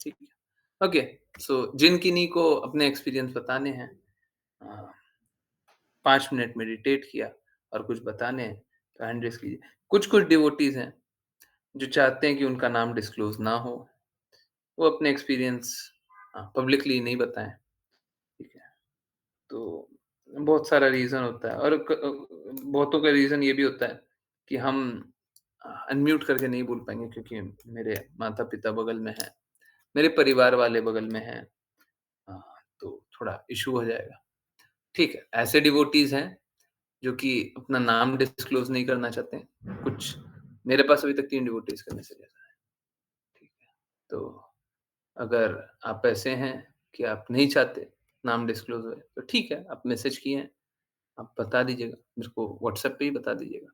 ठीक है। ओके, सो जिन किन्हीं को अपने एक्सपीरियंस बताने हैं, अ, 5 मिनट मेडिटेट किया और कुछ बताने हैं, तो हैंड रेज़ कीजिए। कुछ-कुछ डिवोटीज़ हैं, जो चाहते हैं कि उनका नाम डिस्क्लोज़ ना हो, वो अपने एक्सपीरियंस पब्लिकली नहीं बताएँ, ठीक है? तो बहुत सारा रीज़न होता है और बहुतों का रीज़न ये भी होता है कि हम अनम्यूट करके नहीं बोल पाएँगे क्योंकि मेरे माता-पिता बगल में हैं, मेरे परिवार वाले बगल में हैं, अ, तो थोड़ा इश्यू हो जाएगा। ठीक है, ऐसे डिवोटीज़ हैं जो कि अपना नाम डिस्क्लोज़ नहीं करना चाहते हैं। कुछ मेरे पास अभी तक 3 डिवोटीज़ का मैसेज आया है, ठीक है। तो अगर आप ऐसे हैं कि आप नहीं चाहते नाम डिस्क्लोज़ होए, तो ठीक है, आप मैसेज किए हैं, आप बता दीजिएगा। मेरे को व्हाट्सएप पे ही बता दीजिएगा।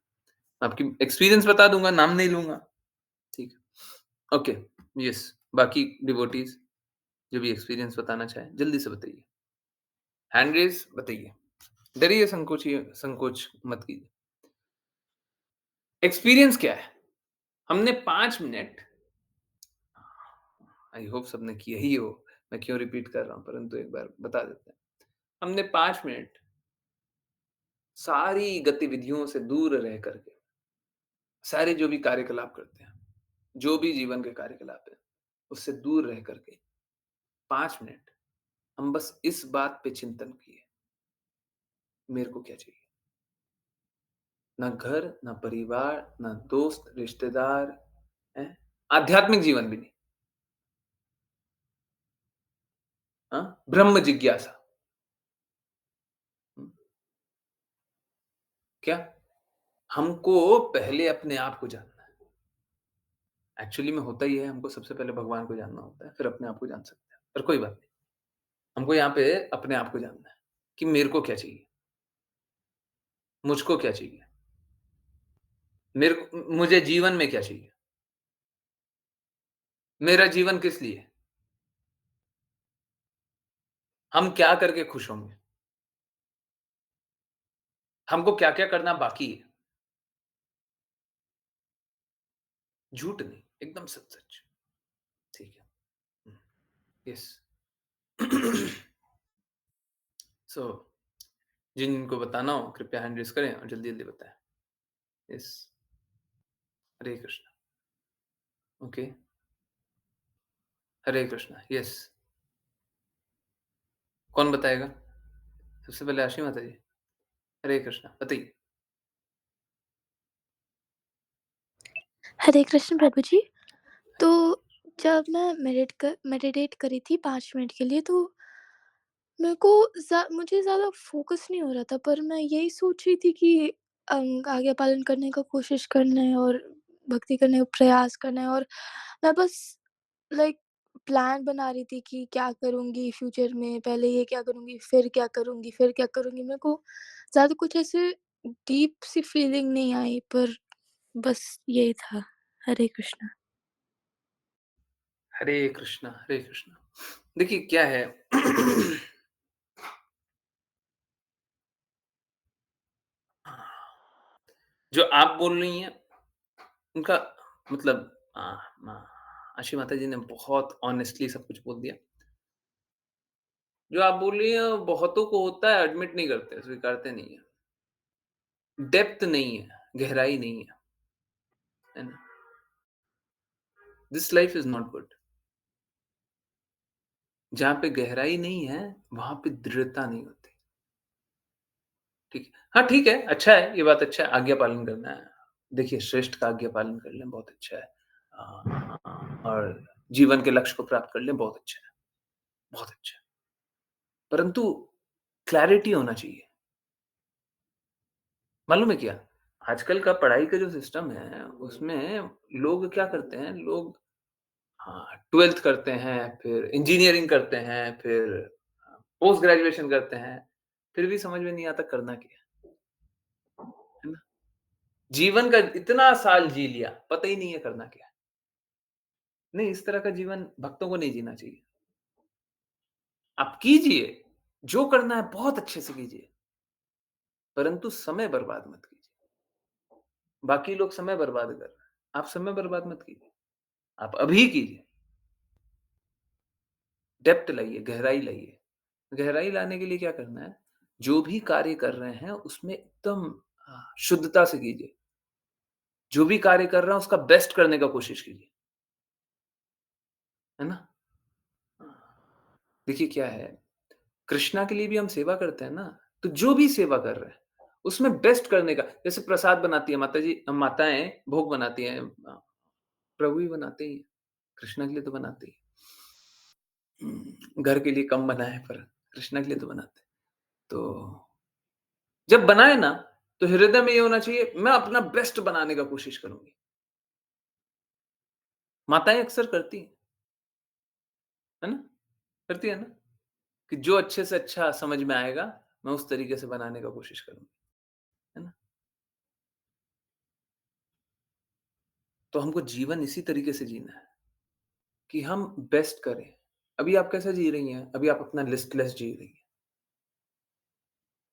मैं आपकी एक्सपीरियंस बता दूँगा, नाम नहीं लूँगा, ठीक है। ओके, येस, बाकी डिवोटीज़ जो भी एक्सपीरियंस बताना चाहें, जल्दी से बताइए। हैंड रेज़ बताइए। डरिए, संकोच मत कीजिए। एक्सपीरियंस क्या है? हमने 5 मिनट, आई होप सबने किया ही हो, मैं क्यों रिपीट कर रहा हूँ, परंतु एक बार बता देते हैं। हमने 5 मिनट सारी गतिविधियों से दूर रह कर के, सारे जो भी कार्यकलाप करते हैं, जो भी जीवन के कार्यकलाप हैं, उससे दूर रह कर के 5 मिनट हम बस इस बात पे चिंतन किए, मेरे को क्या चाहिए? ना घर, ना परिवार, ना दोस्त, रिश्तेदार, हैं? आध्यात्मिक जीवन भी नहीं, हाँ? ब्रह्म जिज्ञासा, हुँ, क्या? हमको पहले अपने आप को जानना है। एक्चुअली में होता ये है, हमको सबसे पहले भगवान को जानना होता है, फिर अपने आप को जान सकते हैं। पर कोई बात नहीं, हमको यहाँ पे अपने आप को जानना है कि मेरे को क्या चाहिए? मुझको क्या चाहिए? मुझे जीवन में क्या चाहिए? मेरा जीवन किस लिए है? हम क्या करके खुश होंगे? हमको क्या-क्या करना बाकी है? झूठ नहीं, एकदम सच-सच, ठीक है। हुँ, यस। सो जिनको बताना हो कृपया हैंड रेज़ करें और जल्दी-जल्दी बताएँ। यस, हरे कृष्णा। ओके, हरे कृष्णा, यस। कौन बताएगा? सबसे पहले आशी माता जी। हरे कृष्णा, बताइए। हरे कृष्ण प्रभु जी। तो जब मैं मेडिटेट करी थी 5 मिनट के लिए, तो मेरे को मुझे ज़्यादा फ़ोकस नहीं हो रहा था, पर मैं यही सोच रही थी कि आज्ञा पालन करने का कोशिश करना है और भक्ति करने का प्रयास करना है, और मैं बस लाइक प्लान बना रही थी कि क्या करूँगी फ्यूचर में, पहले ये क्या करूँगी, फिर क्या करूँगी, फिर क्या करूँगी। मेरे को ज़्यादा कुछ ऐसे डीप सी फीलिंग नहीं आई, पर बस यही था। हरे कृष्णा। हरे कृष्णा, हरे कृष्णा। देखिए क्या है जो आप बोल रही हैं, उनका मतलब अ, म आशी माता जी ने बहुत ऑनेस्टली सब कुछ बोल दिया। जो आप बोल रही हैं, वो बहुतों को होता है, एडमिट नहीं करते, स्वीकारते नहीं हैं। डेप्थ नहीं है, गहराई नहीं है ना? This life is not good. जहाँ पे गहराई नहीं है, वहाँ पे दृढ़ता नहीं होती। ठीक है। हाँ, ठीक है, अच्छा है, ये बात अच्छा है, आज्ञा पालन करना है। देखिए, श्रेष्ठ का आज्ञा पालन कर लें, बहुत अच्छा है। और जीवन के लक्ष्य को प्राप्त कर लें, बहुत अच्छा है, बहुत अच्छा है। परंतु क्लैरिटी होना चाहिए। मालूम है क्या? आजकल का पढ़ाई का जो सिस्टम है, उसमें लोग क्या करते हैं, लोग 12th करते हैं, फिर इंजीनियरिंग करते हैं, फिर पोस्ट ग्रेजुएशन करते हैं, फिर भी समझ में नहीं आता करना क्या है ना? जीवन का इतना साल जी लिया, पता ही नहीं है करना क्या है। नहीं, इस तरह का जीवन भक्तों को नहीं जीना चाहिए। आप कीजिए, जो करना है बहुत अच्छे से कीजिए, परंतु समय बर्बाद मत कीजिए। बाकी लोग समय बर्बाद कर रहे हैं, आप समय बर्बाद मत कीजिए, आप अभी कीजिए। डेप्थ लाइए, गहराई लाइए। गहराई लाने के लिए क्या करना है, जो भी कार्य कर रहे हैं उसमें एकदम शुद्धता से कीजिए। जो भी कार्य कर रहे हैं उसका बेस्ट करने का कोशिश कीजिए, है ना? देखिए क्या है, कृष्णा के लिए भी हम सेवा करते हैं ना, तो जो भी सेवा कर रहे हैं, उसमें बेस्ट करने का जैसे प्रसाद बनाती है माताजी माताएँ भोग बनाती हैं प्रभु भी बनाते ही हैं, कृष्णा के लिए तो बनाते ही घर के लिए कम बनाएँ पर कृष्णा के लिए तो बनाते हैं। तो जब बनाए ना, तो हृदय में ये होना चाहिए मैं अपना बेस्ट बनाने का कोशिश करूँगी। माताएँ अक्सर करती हैं, है ना? करती है ना? कि जो अच्छे से अच्छा समझ में आएगा, मैं उस तरीके से बनाने का कोशिश करूँगी, है ना? तो हमको जीवन इसी तरीके से जीना है कि हम बेस्ट करें। अभी आप कैसा जी रही हैं? अभी आप अपना लिस्टलेस जी रही हैं।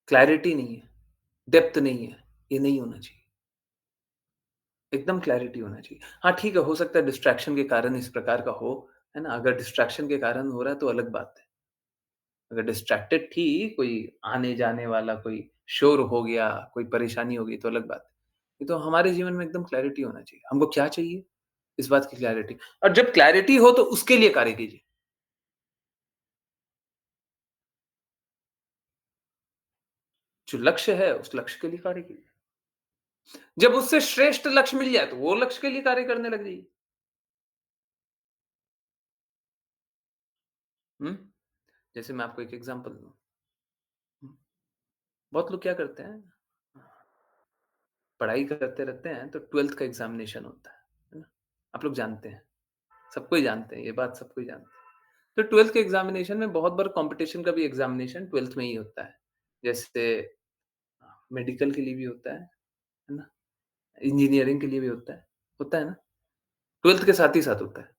क्लैरिटी नहीं है, डेप्थ नहीं है, ये नहीं होना चाहिए। एकदम क्लैरिटी होना चाहिए। हाँ, ठीक है, हो सकता है डिस्ट्रैक्शन के कारण इस प्रकार का हो, है ना? अगर डिस्ट्रैक्शन के कारण हो रहा है तो अलग बात है। अगर डिस्ट्रैक्टेड थी, कोई आने-जाने वाला कोई शोर हो गया, कोई परेशानी हो गई तो अलग बात है। ये तो हमारे जीवन में एकदम क्लैरिटी होना चाहिए। हमको क्या चाहिए? इस बात की क्लैरिटी और जब क्लैरिटी हो तो उसके लिए कार्य कीजिए। जो लक्ष्य है, उस लक्ष्य के लिए कार्य कीजिए। जब उससे श्रेष्ठ लक्ष्य मिल जाए, तो वो लक्ष्य के लिए कार्य करने लग जाइए। हुँ? जैसे मैं आपको एक एग्ज़ाम्पल दूँ। हुँ, बहुत लोग क्या करते हैं, पढ़ाई करते रहते हैं तो 12th का एग्ज़ामिनेशन होता है ना? आप लोग जानते हैं, सबको ही जानते हैं, ये बात सबको ही जानते हैं। तो 12th के एग्ज़ामिनेशन में बहुत बार कॉम्पिटिशन का भी एग्ज़ामिनेशन 12th में ही होता है। जैसे मेडिकल के लिए भी है ना? इंजीनियरिंग के लिए भी होता है ना? 12th के साथ ही साथ होता है।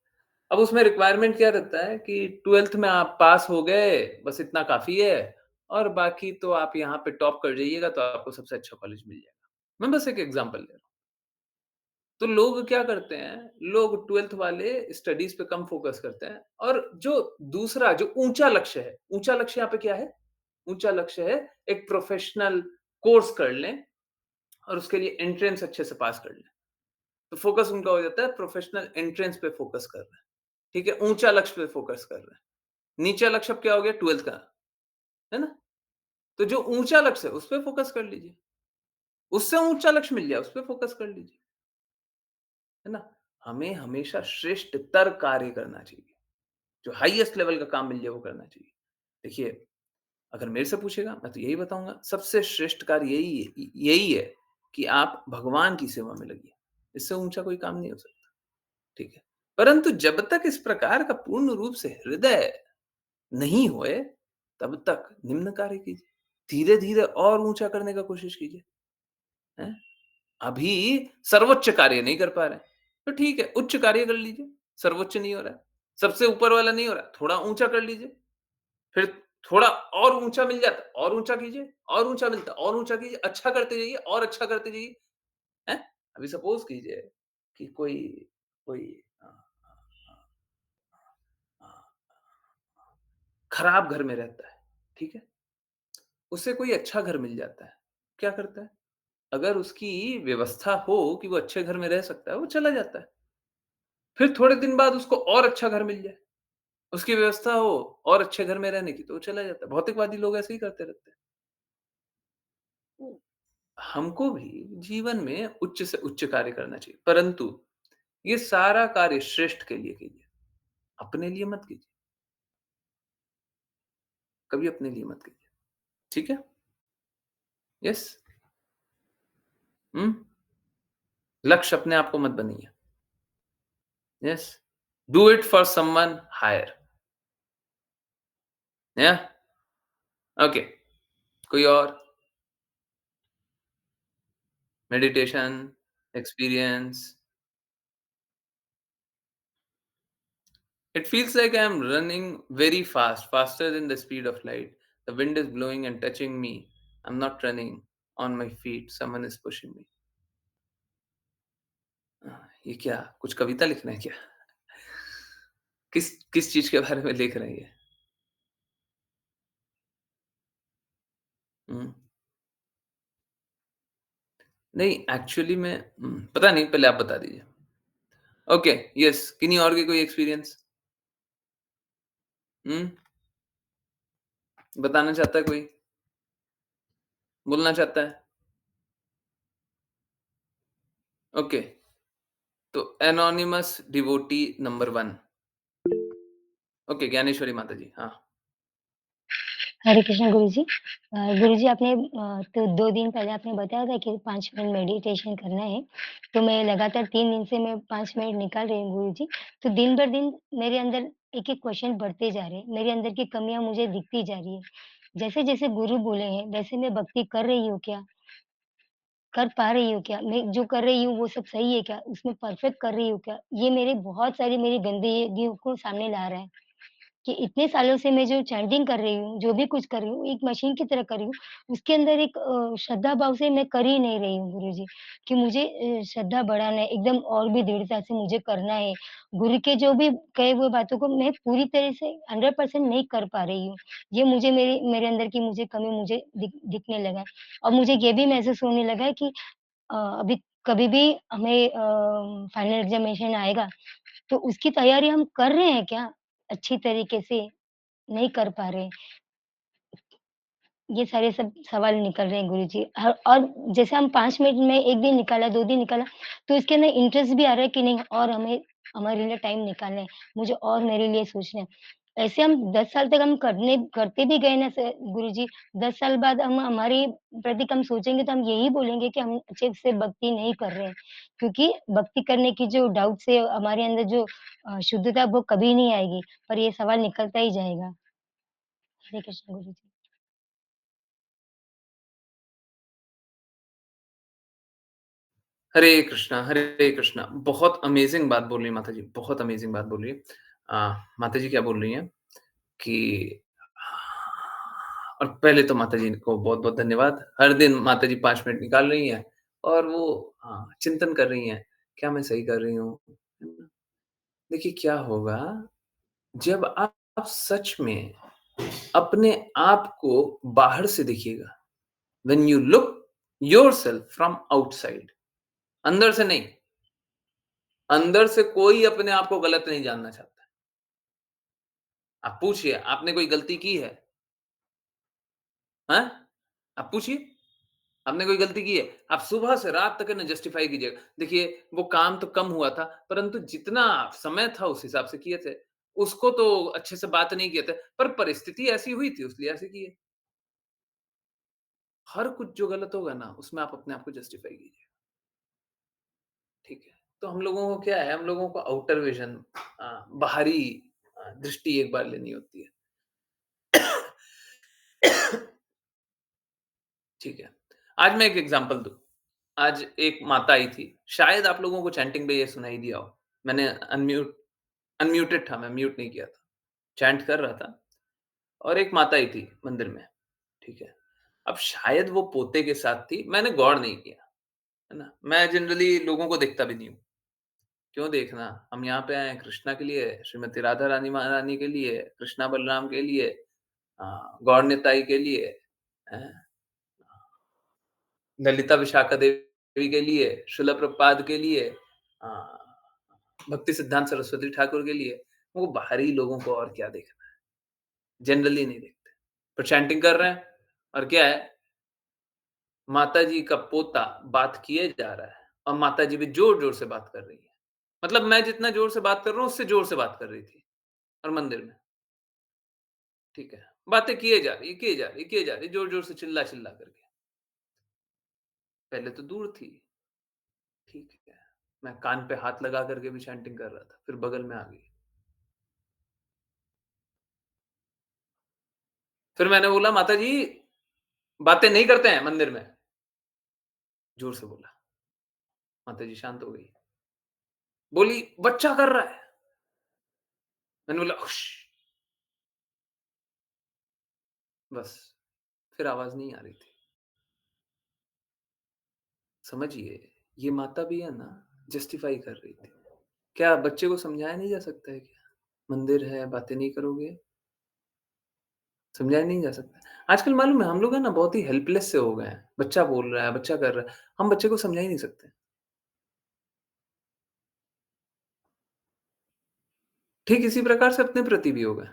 अब उसमें रिक्वायरमेंट क्या रहता है कि 12th में आप पास हो गए, बस इतना काफ़ी है और बाकी तो आप यहाँ पे टॉप कर जाइएगा तो आपको सबसे अच्छा कॉलेज मिल जाएगा। मैं बस एक एग्ज़ाम्पल दे रहा हूँ। तो लोग क्या करते हैं, लोग 12th वाले स्टडीज़ पे कम फ़ोकस करते हैं और जो दूसरा जो ऊँचा लक्ष्य यहाँ पे क्या है? ऊँचा लक्ष्य है एक प्रोफ़ेशनल कोर्स कर लें और उसके लिए एंट्रेंस अच्छे से पास कर लें। तो फ़ोकस उनका हो जाता है प्रोफ़ेशनल एंट्रेंस पे फ़ोकस कर रहे हैं, ठीक है? ऊँचा लक्ष्य पे फ़ोकस कर रहे हैं। नीचा लक्ष्य अब क्या हो गया 12th का, है ना? तो जो ऊँचा लक्ष्य है उस पे फ़ोकस कर लीजिए। उससे ऊँचा लक्ष्य मिल जाए उस पे फ़ोकस कर लीजिए, है ना? हमें हमेशा श्रेष्ठतर कार्य करना चाहिए। जो हाईएस्ट लेवल का काम मिल जाए वो करना चाहिए। देखिए, अगर मेरे से पूछेगा मैं तो यही बताऊँगा सबसे श्रेष्ठ कार्य यही है कि आप भगवान की सेवा में लगिए। इससे ऊँचा कोई काम नहीं हो सकता, ठीक है? परंतु जब तक इस प्रकार का पूर्ण रूप से हृदय नहीं होए, तब तक निम्न कार्य कीजिए। धीरे-धीरे और ऊँचा करने का कोशिश कीजिए, हैं? अभी सर्वोच्च कार्य नहीं कर पा रहे हैं, तो ठीक है, उच्च कार्य कर लीजिए। सर्वोच्च नहीं हो रहा है, सबसे ऊपर वाला नहीं हो रहा है, थोड़ा ऊँचा कर लीजिए। फिर थोड़ा और ऊँचा मिल जाता है, और ऊँचा कीजिए, और ऊँचा मिलता है, और ऊँचा कीजिए, अच्छा करते जाइए और अच्छा करते जाइए, हैं? अभी सपोज़ कीजिए कि कोई कोई अ अ, खराब घर में रहता है, ठीक है? उसे कोई अच्छा घर मिल जाता है, क्या करता है? अगर उसकी व्यवस्था हो कि वो अच्छे घर में रह सकता है, वो चला जाता है। फिर थोड़े दिन बाद उसको और अच्छा घर मिल जाए, उसकी व्यवस्था हो और अच्छे घर में रहने की, तो वो चला जाता है। भौतिकवादी लोग ऐसे ही करते रहते हैं। तो हमको भी जीवन में उच्च से उच्च कार्य करना चाहिए, परंतु ये सारा कार्य श्रेष्ठ के लिए कीजिए, अपने लिए मत कीजिए, कभी अपने लिए मत कीजिए, ठीक है? यस, हुँ, लक्ष्य अपने आप को मत बनिए, yes, do it for someone higher, या ओके, कोई और meditation, experience It feels like I am running very fast, faster than the speed of light. The wind is blowing and touching me. I'm not running on my feet. Someone is pushing me. ये क्या? कुछ कविता लिख रहे हैं क्या? किस किस चीज़ के बारे में लिख रहे हैं ये? हुँ। नहीं एक्चुअली में पता नहीं पहले आप बता दीजिए। ओके, यस किन्हीं और के कोई एक्सपीरियंस? हुँ, बताना चाहता है कोई? बोलना चाहता है? ओके, तो anonymous devotee number 1 okay, Dnyaneshwari माता जी, हाँ। हरे कृष्ण गुरुजी। गुरुजी आपने तो 2 दिन पहले आपने बताया था कि 5 मिनट मेडिटेशन करना है, तो मैं लगातार 3 दिन से मैं 5 मिनट निकाल रही हूँ गुरुजी। तो दिन भर दिन मेरे अंदर एक-एक क्वेश्चन बढ़ते जा रहे हैं, मेरे अंदर की कमियाँ मुझे दिखती जा रही है। जैसे-जैसे गुरु बोले हैं, वैसे मैं भक्ति कर रही हूँ क्या? कर पा रही हूँ क्या? मैं जो कर रही हूँ वो सब सही है क्या? उसमें परफेक्ट कर रही हूँ क्या? ये मेरे बहुत सारी मेरी गंदगियों को सामने ला रहा है। कि इतने सालों से मैं जो चैंटिंग कर रही हूँ, जो भी कुछ कर रही हूँ, एक मशीन की तरह कर रही हूँ, उसके अंदर एक श्रद्धा भाव से मैं कर ही नहीं रही हूँ गुरुजी, कि मुझे श्रद्धा बढ़ाना है, एकदम और भी दृढ़ता से मुझे करना है। गुरु के जो भी कहे हुए बातों को मैं पूरी तरह से 100% नहीं कर पा रही हूँ। ये मुझे मेरे मेरे अंदर की मुझे कमी मुझे दिखने लगा है और मुझे ये भी महसूस होने लगा है कि अभी कभी भी हमें फाइनल एग्ज़ामिनेशन आएगा, तो उसकी तैयारी हम कर रहे हैं क्या? अच्छी तरीके से नहीं कर पा रहे। ये सारे सब सवाल निकल रहे हैं गुरुजी। और जैसे हम 5 मिनट में 1 दिन निकाला, 2 दिन निकाला, तो इसके अंदर इंटरेस्ट भी आ रहा है कि नहीं और हमें हमारे लिए टाइम निकालना है, मुझे और मेरे लिए सोचना है। ऐसे हम 10 साल तक हम करते भी गए ना गुरुजी, 10 साल बाद हम हमारे प्रति हम सोचेंगे तो हम यही बोलेंगे कि हम अच्छे से भक्ति नहीं कर रहे हैं। क्योंकि भक्ति करने की जो डाउट से हमारे अंदर जो शुद्धता वो कभी नहीं आएगी, पर ये सवाल निकलता ही जाएगा। हरे कृष्ण गुरुजी। हरे कृष्णा। बहुत अमेज़िंग बात बोल रही हैं माता जी, बहुत अमेज़िंग बात बोल रही हैं। माता जी क्या बोल रही हैं कि और पहले तो माता जी को बहुत-बहुत धन्यवाद। हर दिन माता जी 5 मिनट निकाल रही हैं और वो चिंतन कर रही हैं, क्या मैं सही कर रही हूँ? है ना? देखिए क्या होगा, जब आप सच में अपने आप को बाहर से देखिएगा, when you look yourself from outside, अंदर से नहीं, अंदर से कोई अपने आप को गलत नहीं जानना चाहता है। आप पूछिए, आपने कोई गलती की है? हैं? आप पूछिए, आपने कोई गलती की है? आप सुबह से रात तक है ना जस्टिफाई कीजिएगा। देखिए, वो काम तो कम हुआ था, परंतु जितना समय था उस हिसाब से किए थे। उसको तो अच्छे से बात नहीं किए थे, पर परिस्थिति ऐसी हुई थी इसलिए ऐसे किए। हर कुछ जो गलत होगा ना, उसमें आप अपने आप को जस्टिफाई कीजिए, ठीक है? तो हम लोगों को क्या है, हम लोगों को आउटर विज़न बाहरी दृष्टि एक बार लेनी होती है। ठीक है। आज मैं एक एग्ज़ाम्पल दूँ। आज एक माता आई थी, शायद आप लोगों को चैंटिंग में ये सुनाई दिया हो। मैंने अनम्यूटेड था मैं, म्यूट नहीं किया था। चैंट कर रहा था और एक माता आई थी मंदिर में, ठीक है। अब शायद वो पोते के साथ थी, मैंने गौर नहीं किया, है ना? मैं जनरली लोगों को देखता भी नहीं हूँ। क्यों देखना? हम यहाँ पे आए हैं कृष्णा के लिए, श्रीमती राधा रानी महारानी के लिए, कृष्णा बलराम के लिए, गौर निताई के लिए, हैं? ललिता विशाखा देवी के लिए, शिला प्रभुपाद के लिए, अ, भक्ति सिद्धांत सरस्वती ठाकुर के लिए, वो बाहरी लोगों को और क्या देखना है, जनरली नहीं देखते। पर चैंटिंग कर रहे हैं और क्या है, माता जी का पोता बात किए जा रहा है और माता जी भी ज़ोर-ज़ोर से बात कर रही है। मतलब मैं जितना ज़ोर से बात कर रहा हूँ, उससे ज़ोर से बात कर रही थी और मंदिर में, ठीक है। बातें किए जा रही है, किए जा रही है, किए जा रही है, ज़ोर-ज़ोर से चिल्ला-चिल्ला करके। पहले तो दूर थी, ठीक है। मैं कान पे हाथ लगा करके भी चैंटिंग कर रहा था, फिर बगल में आ गई। फिर मैंने बोला, "माता जी, बातें नहीं करते हैं मंदिर में।" ज़ोर से बोला। माता जी शांत हो गई। बोली, "बच्चा कर रहा है।" मैंने बोला, "हुश!" बस, फिर आवाज़ नहीं आ रही थी। समझिए, ये माता भी है ना, जस्टिफाई कर रही थी। क्या बच्चे को समझाया नहीं जा सकता है क्या? मंदिर है, बातें नहीं करोगे, समझाया नहीं जा सकता। आजकल मालूम है हम लोग है ना बहुत ही हेल्पलेस से हो गए हैं। बच्चा बोल रहा है, बच्चा कर रहा है, हम बच्चे को समझा ही नहीं सकते। ठीक इसी प्रकार से अपने प्रति भी हो गए।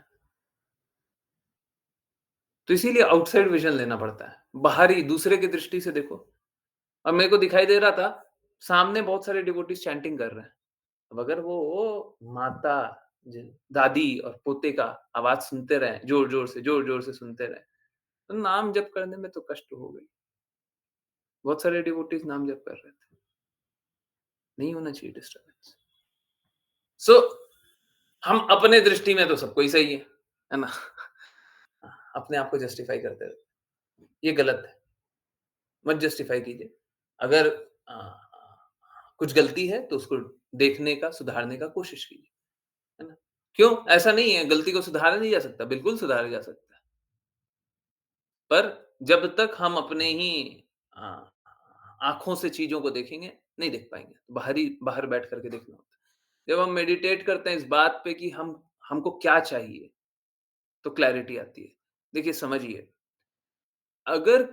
तो इसीलिए आउटसाइड विज़न लेना पड़ता है। बाहरी दूसरे की दृष्टि से देखो। अब मेरे को दिखाई दे रहा था, सामने बहुत सारे डिवोटीज़ चैंटिंग कर रहे हैं। अब अगर वो माता, ज दादी और पोते का आवाज़ सुनते रहें, ज़ोर-ज़ोर से सुनते रहें, तो नाम जप करने में तो कष्ट हो गई। बहुत सारे डिवोटीज़ नाम जप कर रहे थे। नहीं होना चाहिए डिस्टर्बेंस। सो हम अपने दृष्टि में तो सबको ही सही है ना? अपने आप को जस्टिफाई करते रहते हैं। ये गलत है, मत जस्टिफाई कीजिए। अगर अ, कुछ गलती है तो उसको देखने का, सुधारने का कोशिश कीजिए, है ना? क्यों? ऐसा नहीं है गलती को सुधारा नहीं जा सकता, बिल्कुल सुधारा जा सकता है। पर जब तक हम अपने ही अ, आँखों से चीज़ों को देखेंगे, नहीं देख पाएँगे। बाहर बैठ कर के देखना होता है। जब हम मेडिटेट करते हैं इस बात पे कि हमको क्या चाहिए, तो क्लैरिटी आती है। देखिए समझिए, अगर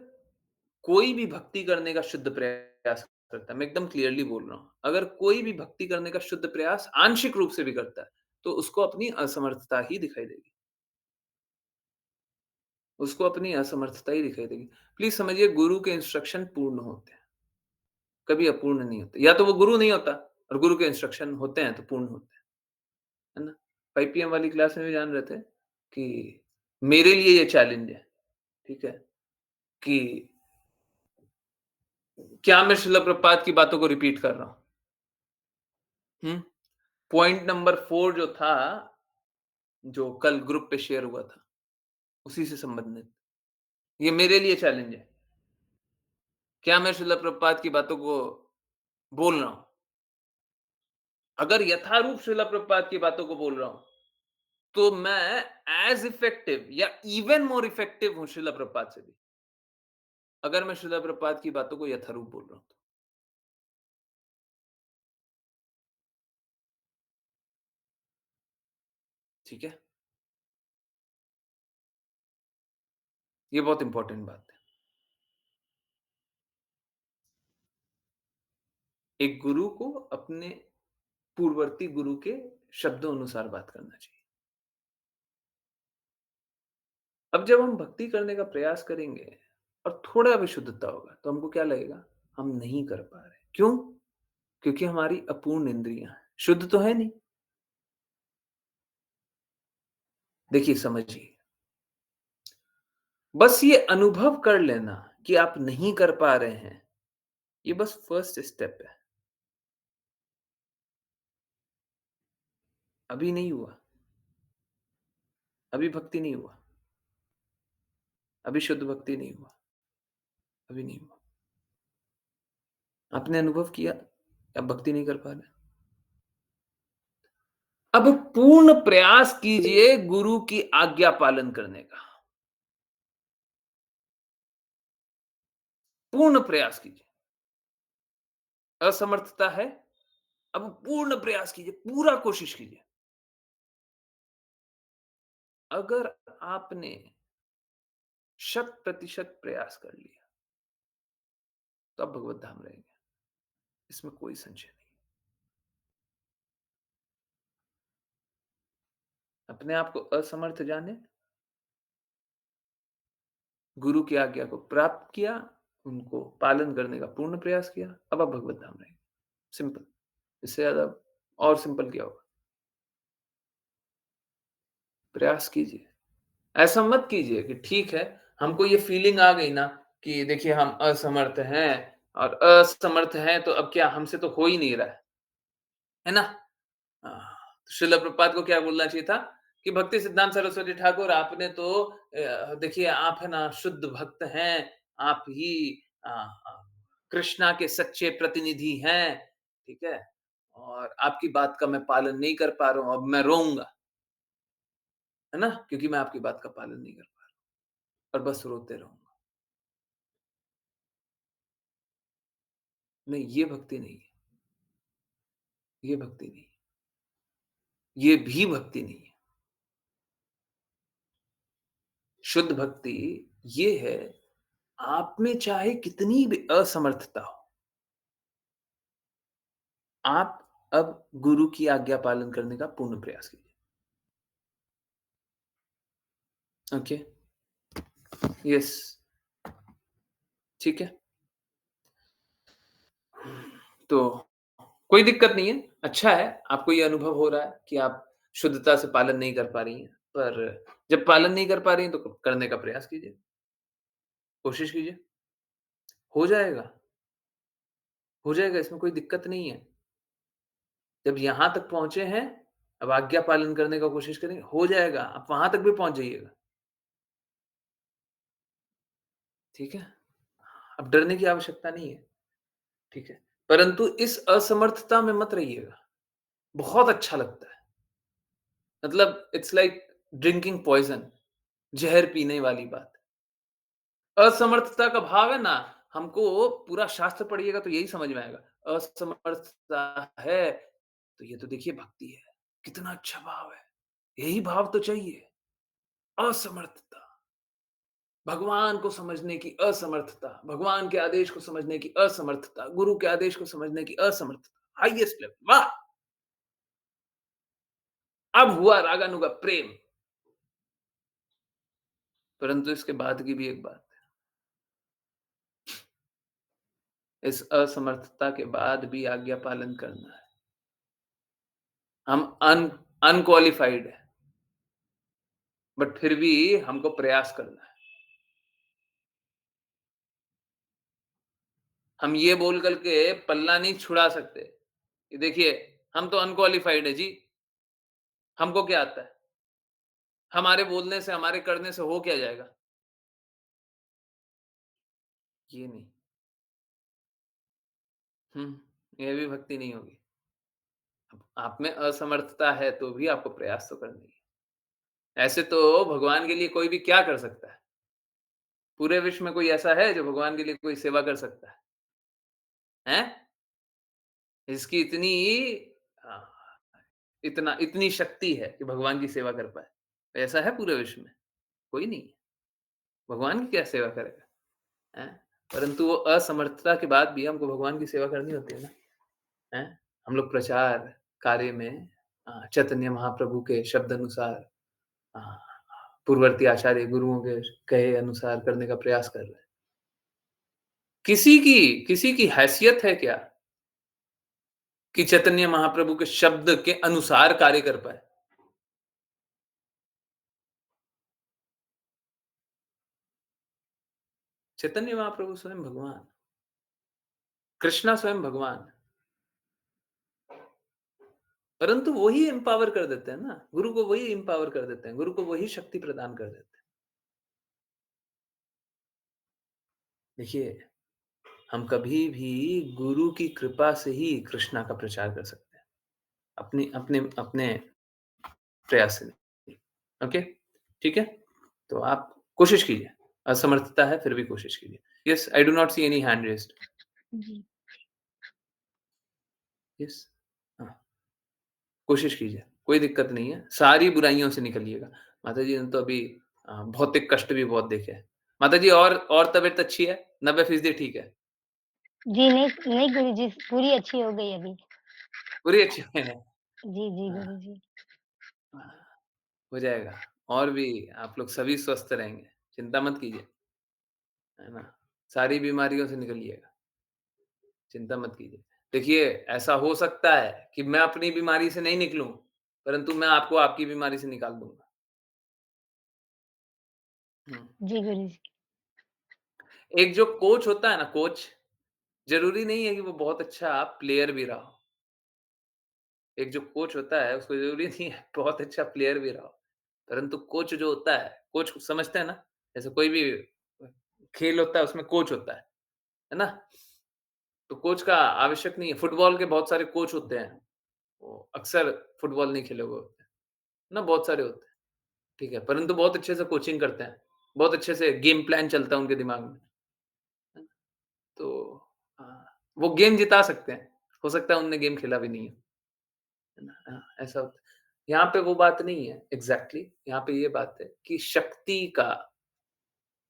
कोई भी भक्ति करने का शुद्ध प्रयास करता है, मैं एकदम क्लियरली बोल रहा हूँ, अगर कोई भी भक्ति करने का शुद्ध प्रयास आंशिक रूप से भी करता है, तो उसको अपनी असमर्थता ही दिखाई देगी। उसको अपनी असमर्थता ही दिखाई देगी। प्लीज़ समझिए गुरु के इंस्ट्रक्शन पूर्ण होते हैं, कभी अपूर्ण नहीं होते। या तो वो गुरु नहीं होता और गुरु के इंस्ट्रक्शन होते हैं तो पूर्ण होते हैं, है ना? 5 पीएम वाली क्लास में भी जान रहे थे कि मेरे लिए ये चैलेंज है, ठीक है? कि क्या मैं श्रील प्रभुपाद की बातों को रिपीट कर रहा हूँ? हुँ? पॉइंट नंबर 4 जो था, जो कल ग्रुप पे शेयर हुआ था, उसी से संबंधित। ये मेरे लिए चैलेंज है। क्या मैं श्रील प्रभुपाद की बातों को बोल रहा हूँ? अगर यथारूप श्रील प्रभुपाद की बातों को बोल रहा हूँ, तो मैं एज़ इफेक्टिव या इवन मोर इफेक्टिव हूँ श्रील प्रभुपाद से भी। अगर मैं श्रील प्रभुपाद की बातों को यथारूप बोल रहा हूँ तो। ठीक है? ये बहुत इम्पोर्टेंट बात है। एक गुरु को अपने पूर्ववर्ती गुरु के शब्दों अनुसार बात करना चाहिए। अब जब हम भक्ति करने का प्रयास करेंगे और थोड़ा भी शुद्धता होगा, तो हमको क्या लगेगा? हम नहीं कर पा रहे। क्यों? क्योंकि हमारी अपूर्ण इंद्रियाँ हैं। शुद्ध तो है नहीं। देखिए समझिए, बस ये अनुभव कर लेना कि आप नहीं कर पा रहे हैं, ये बस फर्स्ट स्टेप है। अभी नहीं हुआ, अभी भक्ति नहीं हुआ, अभी शुद्ध भक्ति नहीं हुआ, अभी नहीं हुआ। आपने अनुभव किया, आप भक्ति नहीं कर पा रहे। अब पूर्ण प्रयास कीजिए गुरु की आज्ञा पालन करने का। पूर्ण प्रयास कीजिए। असमर्थता है, अब पूर्ण प्रयास कीजिए, पूरा कोशिश कीजिए। अगर आपने 100% प्रयास कर लिया, तो आप भगवत धाम रहेंगे। इसमें कोई संशय नहीं। अपने आप को असमर्थ जाने, गुरु की आज्ञा को प्राप्त किया, उनको पालन करने का पूर्ण प्रयास किया, अब आप भगवत धाम रहेंगे। सिंपल। इससे ज़्यादा और सिंपल क्या होगा? प्रयास कीजिए। ऐसा मत कीजिए कि ठीक है, हमको ये फीलिंग आ गई ना कि देखिए हम असमर्थ हैं और असमर्थ हैं तो अब क्या हमसे तो हो ही नहीं रहा है ना? श्रील प्रभुपाद को क्या बोलना चाहिए था कि भक्ति सिद्धांत सरस्वती ठाकुर आपने तो देखिए आप है ना शुद्ध भक्त हैं, आप ही कृष्णा के सच्चे प्रतिनिधि हैं, ठीक है? और आपकी बात का मैं पालन नहीं कर पा रहा हूँ, अब मैं रोऊँगा, है ना? क्योंकि मैं आपकी बात का पालन नहीं कर पा रहा हूँ और बस रोते रहूँगा। नहीं, ये भक्ति नहीं है, ये भक्ति नहीं है, ये भी भक्ति नहीं है। शुद्ध भक्ति ये है, आप में चाहे कितनी भी असमर्थता हो, आप अब गुरु की आज्ञा पालन करने का पूर्ण प्रयास कीजिए। ओके? यस, ठीक है? तो कोई दिक्कत नहीं है, अच्छा है, आपको ये अनुभव हो रहा है कि आप शुद्धता से पालन नहीं कर पा रही हैं, पर जब पालन नहीं कर पा रही हैं, तो करने का प्रयास कीजिए, कोशिश कीजिए, हो जाएगा, हो जाएगा, इसमें कोई दिक्कत नहीं है। जब यहाँ तक पहुँचे हैं, अब आज्ञा पालन करने का कोशिश करेंगे, हो जाएगा, आप वहाँ तक भी पहुँच जाइएगा, ठीक है? अब डरने की आवश्यकता नहीं है, ठीक है? परंतु इस असमर्थता में मत रहिएगा, बहुत अच्छा लगता है, मतलब इट्स लाइक ड्रिंकिंग पॉइज़न, ज़हर पीने वाली बात। असमर्थता का भाव है ना, हमको पूरा शास्त्र पढ़िएगा तो यही समझ में आएगा। असमर्थता है, तो ये तो देखिए भक्ति है। कितना अच्छा भाव है। यही भाव तो चाहिए। असमर्थता, भगवान को समझने की असमर्थता, भगवान के आदेश को समझने की असमर्थता, गुरु के आदेश को समझने की असमर्थता। हाईएस्ट लेवल, वाह! अब हुआ रागानुगा प्रेम। परंतु इसके बाद की भी एक बात है। इस असमर्थता के बाद भी आज्ञा पालन करना है। हम अनक्वालिफाइड है, बट फिर भी हमको प्रयास करना है। हम ये बोल कर के पल्ला नहीं छुड़ा सकते कि देखिए हम तो अनक्वालिफाइड है जी, हमको क्या आता है? हमारे बोलने से, हमारे करने से हो क्या जाएगा? ये नहीं। ये भी भक्ति नहीं होगी। अब आप में असमर्थता है तो भी आपको प्रयास तो करनी है। ऐसे तो भगवान के लिए कोई भी क्या कर सकता है? पूरे विश्व में कोई ऐसा है जो भगवान के लिए कोई सेवा कर सकता है? हैं? इसकी इतनी अ, इतना इतनी शक्ति है कि भगवान की सेवा कर पाए। ऐसा है पूरे विश्व में? कोई नहीं है। भगवान की क्या सेवा करेगा? हैं? परंतु वो असमर्थता के बाद भी हमको भगवान की सेवा करनी होती है ना, हैं? हम लोग प्रचार कार्य में चैतन्य महाप्रभु के शब्द अनुसार अ, पूर्ववर्ती आचार्य गुरुओं के कहे अनुसार करने का प्रयास कर रहे हैं। किसी की हैसियत है क्या कि चैतन्य महाप्रभु के शब्द के अनुसार कार्य कर पाए? चैतन्य महाप्रभु स्वयं भगवान, कृष्णा स्वयं भगवान, परंतु वो ही एम्पावर कर देते हैं ना, गुरु को वही एम्पावर कर देते हैं, गुरु को वही शक्ति प्रदान कर देते हैं। देखिए, हम कभी भी गुरु की कृपा से ही कृष्णा का प्रचार कर सकते हैं, अपनी अपने अपने प्रयास से नहीं। ओके? ठीक है? तो आप कोशिश कीजिए, असमर्थता है फिर भी कोशिश कीजिए। Yes, I do not see any hand raised. जी। येस, हाँ, कोशिश कीजिए, कोई दिक्कत नहीं है, सारी बुराइयों से निकलिएगा। माताजी ने तो अभी भौतिक कष्ट भी बहुत देखे हैं। माताजी और तबीयत अच्छी है? 90% ठीक है? जी, नहीं नहीं गुरुजी, पूरी अच्छी हो गई अभी। पूरी अच्छी है? जी, जी हाँ, गुरुजी। हाँ, हो जाएगा और भी आप लोग सभी स्वस्थ रहेंगे, चिंता मत कीजिए, है ना? सारी बीमारियों से निकलिएगा, चिंता मत कीजिए। देखिए, ऐसा हो सकता है कि मैं अपनी बीमारी से नहीं निकलूँ, परंतु मैं आपको आपकी बीमारी से निकाल दूँगा। हुँ। जी गुरुजी। एक जो कोच होता है ना कोच, ज़रूरी नहीं है कि वो बहुत अच्छा प्लेयर भी रहा हो। एक जो कोच होता है उसको ज़रूरी नहीं है बहुत अच्छा प्लेयर भी रहा हो। परंतु कोच जो होता है, कोच समझते हैं ना? जैसे कोई भी खेल होता है उसमें कोच होता है ना? तो कोच का आवश्यक नहीं है। फुटबॉल के बहुत सारे कोच होते हैं। वो अक्सर फुटबॉल नहीं खेले हुए होते हैं, ना बहुत सारे होते हैं, ठीक है? परंतु बहुत अच्छे से कोचिंग करते हैं। बहुत अच्छे से गेम प्लान चलता है उनके दिमाग में। है ना? तो वो गेम जिता सकते हैं। हो सकता है उनने गेम खेला भी नहीं है। है ना? ऐसा होता है। यहाँ पे वो बात नहीं है एग्ज़ैक्टली यहाँ पे ये बात है कि शक्ति का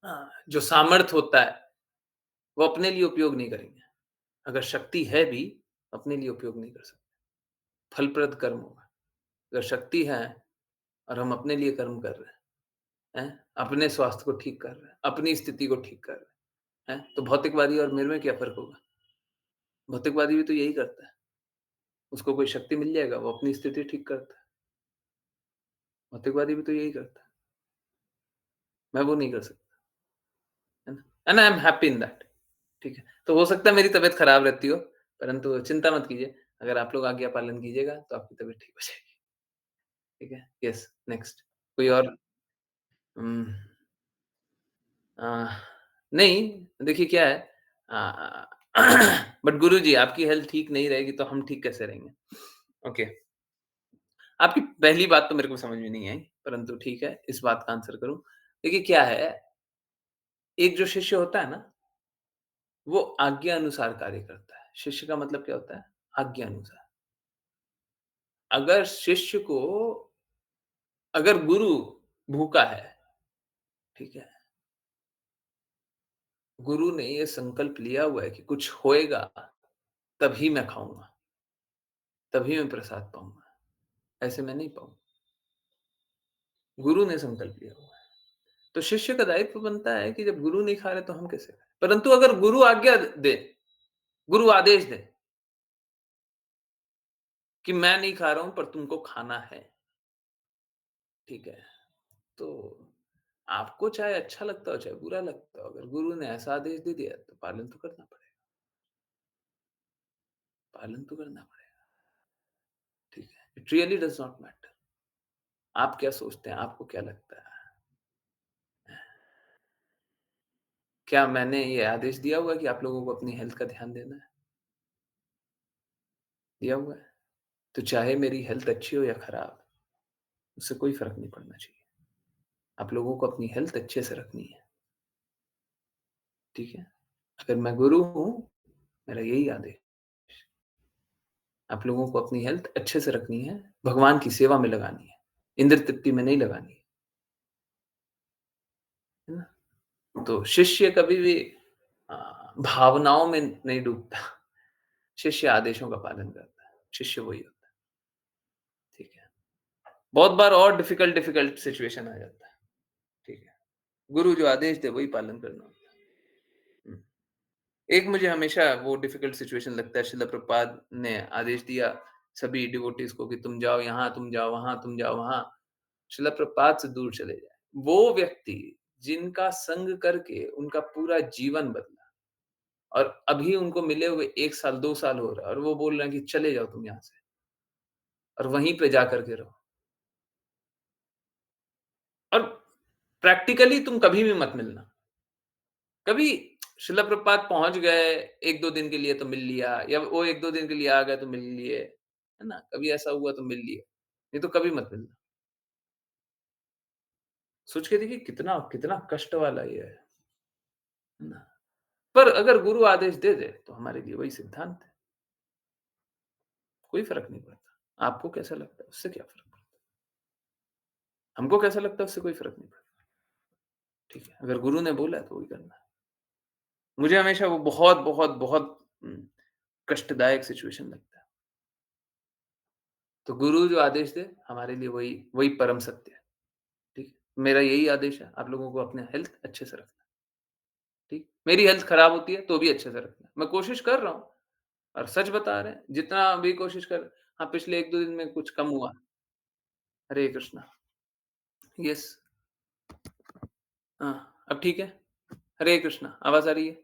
जो सामर्थ होता है, वो अपने लिए उपयोग नहीं करेंगे। अगर शक्ति है भी, अपने लिए उपयोग नहीं कर सकते। फलप्रद कर्म होगा। अगर शक्ति है और हम अपने लिए कर्म कर रहे हैं, अपने स्वास्थ्य को ठीक कर रहे हैं, अपनी स्थिति को ठीक कर रहे हैं, तो भौतिकवादी और मेरे में क्या फ़र्क होगा? भौतिकवादी भी तो यही करता है। उसको कोई शक्ति मिल जाएगा, वो अपनी स्थिति ठीक करता है। भौतिकवादी भी तो यही करता है। मैं वो नहीं कर सकता, है ना? And I am happy in that. ठीक है? तो हो सकता है मेरी तबीयत खराब रहती हो, परंतु चिंता मत कीजिए, अगर आप लोग आज्ञा पालन कीजिएगा, तो आपकी तबीयत ठीक हो जाएगी। ठीक है? यस, नेक्स्ट कोई और उम, अ, नहीं, देखिए क्या है अ, बट गुरुजी आपकी हेल्थ ठीक नहीं रहेगी, तो हम ठीक कैसे रहेंगे? ओके, आपकी पहली बात तो मेरे को समझ में नहीं आई, परंतु ठीक है, इस बात का आंसर करूँ। देखिए क्या है, एक जो शिष्य होता है ना, वो आज्ञा अनुसार कार्य करता है। शिष्य का मतलब क्या होता है? आज्ञा अनुसार। अगर शिष्य को अगर गुरु भूखा है, ठीक है? गुरु ने ये संकल्प लिया हुआ है कि कुछ होएगा, तभी मैं खाऊँगा, तभी मैं प्रसाद पाऊँगा, ऐसे मैं नहीं पाऊँगा। गुरु ने संकल्प लिया हुआ है। तो शिष्य का दायित्व बनता है कि जब गुरु नहीं खा रहे तो हम कैसे खाएँ? परंतु अगर गुरु आज्ञा दे, गुरु आदेश दे कि मैं नहीं खा रहा हूँ पर तुमको खाना है, ठीक है? तो आपको चाहे अच्छा लगता हो, चाहे बुरा लगता हो, अगर गुरु ने ऐसा आदेश दे दिया तो पालन तो करना पड़ेगा, पालन तो करना पड़ेगा, ठीक है? It really does not matter. आप क्या सोचते हैं? आपको क्या लगता है? क्या मैंने ये आदेश दिया हुआ है कि आप लोगों को अपनी हेल्थ का ध्यान देना है? दिया हुआ है? तो चाहे मेरी हेल्थ अच्छी हो या खराब, उससे कोई फ़र्क नहीं पड़ना चाहिए। आप लोगों को अपनी हेल्थ अच्छे से रखनी है, ठीक है? अगर मैं गुरु हूँ, मेरा यही आदेश आप लोगों को अपनी हेल्थ अच्छे से रखनी है, भगवान की सेवा में लगानी है, इंद्र तृप्ति में नहीं लगानी है ना? तो शिष्य कभी भी अ, भावनाओं में नहीं डूबता, शिष्य आदेशों का पालन करता है, शिष्य वही होता है, ठीक है? बहुत बार और डिफ़िकल्ट सिचुएशन आ जाता है, ठीक है? गुरु जो आदेश दे वही पालन करना होता है। हुँ। एक मुझे हमेशा वो डिफ़िकल्ट सिचुएशन लगता है, शिला प्रभुपाद ने आदेश दिया सभी डिवोटीज़ को कि तुम जाओ यहाँ, तुम जाओ वहाँ, तुम जाओ वहाँ, शिला प्रभुपाद से दूर चले जाएँ। वो व्यक्ति जिनका संग करके उनका पूरा जीवन बदला और अभी उनको मिले हुए 1 साल, 2 साल हो रहा है और वो बोल रहे हैं कि चले जाओ तुम यहाँ से और वहीं पे जा कर के रहो और प्रैक्टिकली तुम कभी भी मत मिलना। कभी शिला प्रभुपाद पहुँच गए, 1-2 दिन के लिए तो मिल लिया या वो 1-2 दिन के लिए आ गए तो मिल लिए, है ना? कभी ऐसा हुआ तो मिल लिए, नहीं तो कभी मत मिलना। सोच के देखिए कितना कितना कष्ट वाला ये है ना? पर अगर गुरु आदेश दे दे, तो हमारे लिए वही सिद्धांत है, कोई फ़र्क नहीं पड़ता। आपको कैसा लगता है, उससे क्या फ़र्क पड़ता है? हमको कैसा लगता है, उससे कोई फ़र्क नहीं पड़ता, ठीक है? अगर गुरु ने बोला है, तो वही करना है। मुझे हमेशा वो बहुत कष्टदायक सिचुएशन लगता है। तो गुरु जो आदेश दे, हमारे लिए वही वही परम सत्य है, ठीक है? मेरा यही आदेश है, आप लोगों को अपना हेल्थ अच्छे से रखना है, ठीक? मेरी हेल्थ खराब होती है, तो भी अच्छे से रखना है। मैं कोशिश कर रहा हूँ और सच बता रहे हैं, जितना भी कोशिश कर हाँ, पिछले 1-2 दिन में कुछ कम हुआ। हरे कृष्णा। यस, हाँ, अब ठीक है? हरे कृष्णा, आवाज़ आ रही है?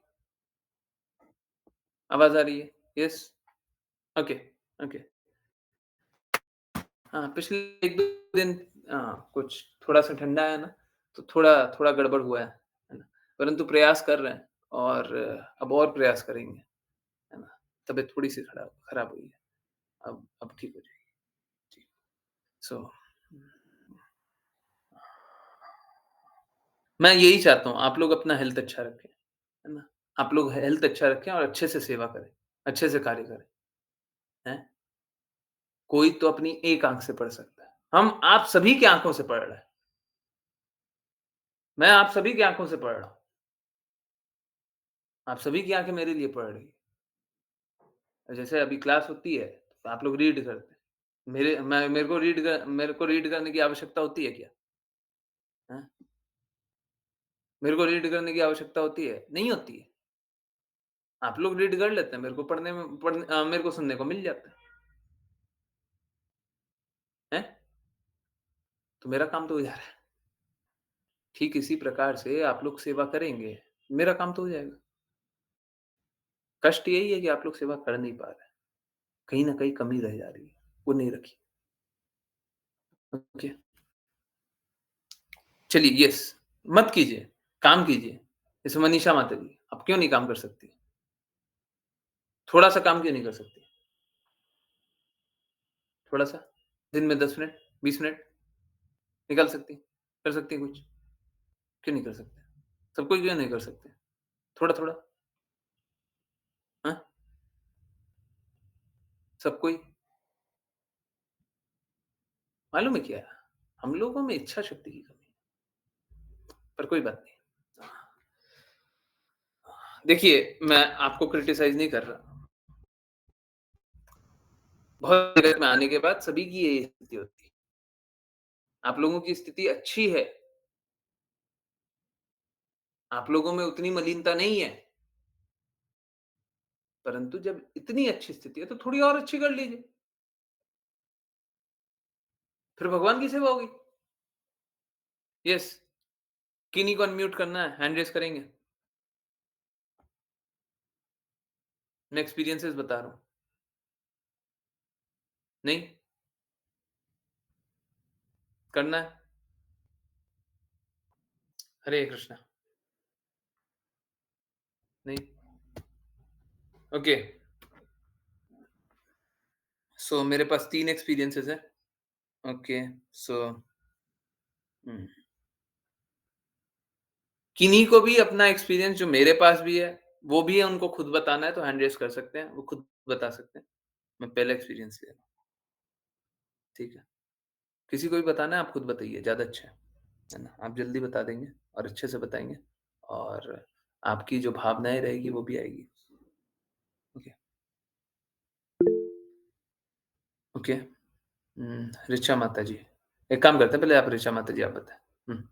आवाज़ आ रही है? यस? Okay, okay. हाँ, पिछले 1-2 दिन कुछ थोड़ा-सा ठंडा है ना, तो थोड़ा गड़बड़ हुआ है ना? परंतु प्रयास कर रहे हैं और अब और प्रयास करेंगे, है ना? तबीयत थोड़ी-सी खराब खराब हुई है, अब ठीक हो जाएगी। जी, सो मैं यही चाहता हूँ, आप लोग अपना हेल्थ अच्छा रखें, है ना? आप लोग हेल्थ अच्छा रखें और अच्छे से सेवा करें, अच्छे से कार्य करें, हैं? कोई तो अपनी एक आँख से पढ़ सकता है। हम आप सभी की आँखों से पढ़ रहे हैं। मैं आप सभी की आँखों से पढ़ रहा हूँ। आप सभी की आँखें मेरे लिए पढ़ रही हैं। जैसे अभी क्लास होती है, तो आप लोग रीड करते हैं। मेरे को रीड करने की आवश्यकता होती है क्या? हैं? मेरे को रीड करने की आवश्यकता होती है? नहीं होती है। आप लोग रीड कर लेते हैं, मेरे को सुनने को मिल जाता है। हैं? तो मेरा काम तो हो जा रहा है। ठीक इसी प्रकार से आप लोग सेवा करेंगे, मेरा काम तो हो जाएगा। कष्ट यही है कि आप लोग सेवा कर नहीं पा रहे हैं। कहीं न कहीं कमी रह जा रही है, वो नहीं रखी। ओके, चलिए यस, मत कीजिए, काम कीजिए। जैसे मनीषा माता जी, आप क्यों नहीं काम कर सकती? थोड़ा-सा काम क्यों नहीं कर सकती? थोड़ा-सा, दिन में 10 मिनट, 20 मिनट निकाल सकती हैं? कर सकती हैं कुछ? क्यों नहीं कर सकते? सब कोई क्यों नहीं कर सकते? थोड़ा-थोड़ा, हाँ? सब कोई मालूम है क्या? हम लोगों में इच्छा शक्ति की कमी है, पर कोई बात नहीं। देखिए, मैं आपको क्रिटिसाइज़ नहीं कर रहा। बहुत जगत में आने के बाद सभी की यही स्थिति होती है। आप लोगों की स्थिति अच्छी है, आप लोगों में उतनी मलिनता नहीं है, परंतु जब इतनी अच्छी स्थिति है, तो थोड़ी और अच्छी कर लीजिए। फिर भगवान की सेवा होगी। यस, किन्हीं को अनम्यूट करना है, हैंड रेज़ करेंगे। मैं एक्सपीरियंसेस बता रहा हूँ। नहीं, करना है? हरे कृष्णा। नहीं, ओके। सो मेरे पास 3 एक्सपीरियंसेस हैं। ओके, सो हुँ, किन्हीं को भी अपना एक्सपीरियंस जो मेरे पास भी है, वो भी है, उनको खुद बताना है तो हैंड रेज़ कर सकते हैं, वो खुद बता सकते हैं। मैं पहला एक्सपीरियंस ले रहा हूँ, ठीक है? किसी को भी बताना है आप खुद बताइए, ज़्यादा अच्छा है ना? आप जल्दी बता देंगे और अच्छे से बताएँगे और आपकी जो भावनाएँ रहेगी वो भी आएगी। Okay, okay. ऋचा माताजी। एक काम करते हैं पहले आप ऋचा माताजी आप बताएँ। हुँ।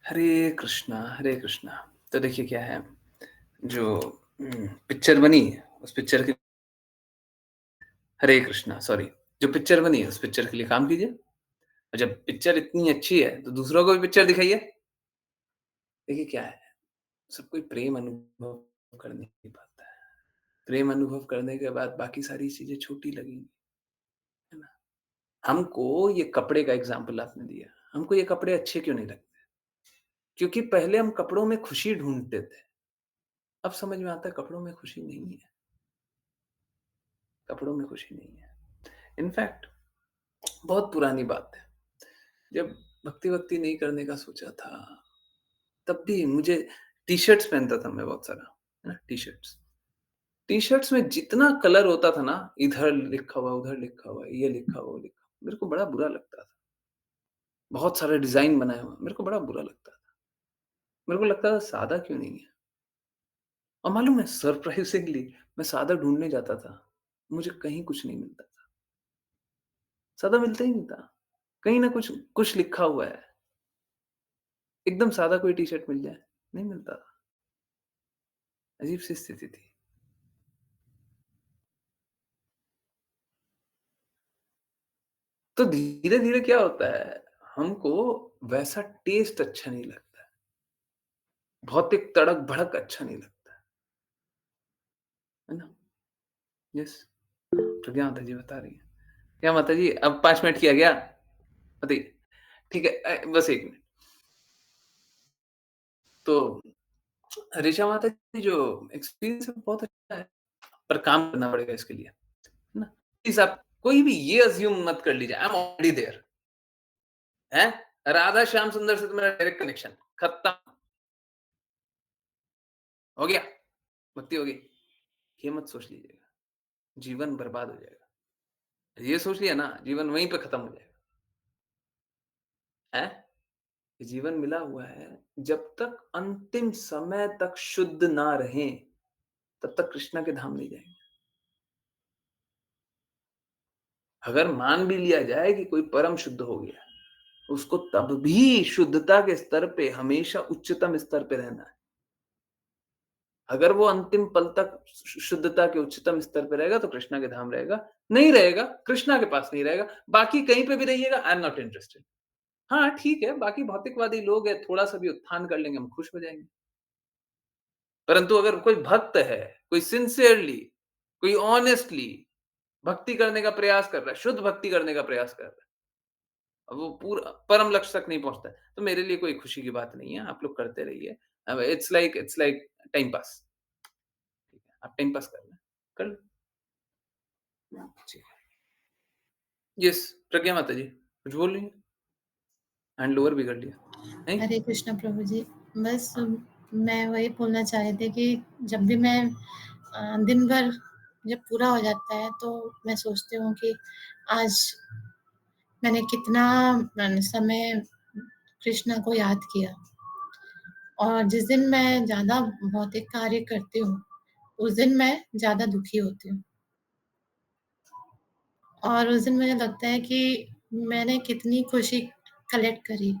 हरे कृष्णा। तो देखिए क्या है, जो पिक्चर बनी, उस पिक्चर के हरे कृष्णा सॉरी, जो पिक्चर बनी है, उस पिक्चर के लिए काम कीजिए और जब पिक्चर इतनी अच्छी है, तो दूसरों को भी पिक्चर दिखाइए। देखिए क्या है, सब कोई प्रेम अनुभव कर नहीं पाता है। प्रेम अनुभव करने के बाद बाकी सारी चीज़ें छोटी लगेंगी, है ना? हमको ये कपड़े का एग्ज़ाम्पल आपने दिया, हमको ये कपड़े अच्छे क्यों नहीं लगते? क्योंकि पहले हम कपड़ों में खुशी ढूँढते थे। अब समझ में आता है कपड़ों में खुशी नहीं है, कपड़ों में खुशी नहीं है। इनफैक्ट बहुत पुरानी बात है, जब भक्ति-वक्ति नहीं करने का सोचा था, तब भी मुझे टी-शर्ट्स पहनता था मैं बहुत सारा, है ना? टी-शर्ट्स। टी-शर्ट्स में जितना कलर होता था ना, इधर लिखा हुआ, उधर लिखा हुआ, ये लिखा हुआ, वो लिखा हुआ, मेरे को बड़ा बुरा लगता था। बहुत सारे डिज़ाइन बनाए हुए, मेरे को बड़ा बुरा लगता था। मेरे को लगता था सादा क्यों नहीं है? और मालूम है सरप्राइज़िंगली मैं सादा ढूँढने जाता था, मुझे कहीं कुछ नहीं मिलता था। सादा मिलता ही नहीं था। कहीं न कुछ कुछ लिखा हुआ है। एकदम सादा कोई टी-शर्ट मिल जाए, नहीं मिलता था। अजीब-सी स्थिति थी। तो धीरे-धीरे क्या होता है, हमको वैसा टेस्ट अच्छा नहीं लगता है। भौतिक तड़क-भड़क अच्छा नहीं लगता है ना? यस। प्रज्ञा माता जी बता रही हैं। क्या माता जी अब 5 मिनट किया गया? बताइए। ठीक है बस 1 मिनट। तो ऋचा माता जी जो एक्सपीरियंस है बहुत अच्छा है, पर काम करना पड़ेगा इसके लिए, है ना? प्लीज़ आप कोई भी ये अज़्यूम मत कर लीजिए आई एम ऑलरेडी देयर हैं? राधा श्याम सुंदर से तो मेरा डायरेक्ट कनेक्शन खत्म, हो गया, भक्ति हो गई। ये मत सोच लीजिएगा, जीवन बर्बाद हो जाएगा। ये सोच लिया ना, जीवन वहीं पे खत्म हो जाएगा, हैं? ये जीवन मिला हुआ है, जब तक अंतिम समय तक शुद्ध ना रहें, तब तक कृष्णा के धाम नहीं जाएँगे। अगर मान भी लिया जाए कि कोई परम शुद्ध हो गया, उसको तब भी शुद्धता के स्तर पे हमेशा उच्चतम स्तर पे रहना है। अगर वो अंतिम पल तक शुद्धता के उच्चतम स्तर पे रहेगा तो कृष्णा के धाम रहेगा, नहीं रहेगा, कृष्णा के पास नहीं रहेगा, बाकी कहीं पे भी रहिएगा आई एम नॉट इंटरेस्टेड। हाँ, ठीक है, बाकी भौतिकवादी लोग हैं, थोड़ा-सा भी उत्थान कर लेंगे, हम खुश हो जाएँगे। परंतु अगर कोई भक्त है, कोई सिंसियरली, कोई ऑनेस्टली भक्ति करने का प्रयास कर रहा है, शुद्ध भक्ति करने का प्रयास कर रहा है, अब वो पूरा परम लक्ष्य तक नहीं पहुँचता है, तो मेरे लिए कोई खुशी की बात नहीं है, आप लोग करते रहिए। इट्स लाइक टाइम पास, ठीक है? आप टाइम पास करना है, कर लो। जी। यस, प्रज्ञा माता जी, कुछ बोल रही हैं? हैंड ओवर भी कर लिया, नहीं? हरे कृष्णा प्रभु जी। बस हाँ, मैं वही बोलना चाह रही थी कि जब भी मैं दिन भर जब पूरा हो जाता है तो मैं सोचती हूँ कि आज मैंने कितना समय कृष्णा को याद किया और जिस दिन मैं ज़्यादा भौतिक कार्य करती हूँ, उस दिन मैं ज़्यादा दुखी होती हूँ। और उस दिन मुझे लगता है कि मैंने कितनी खुशी कलेक्ट करी,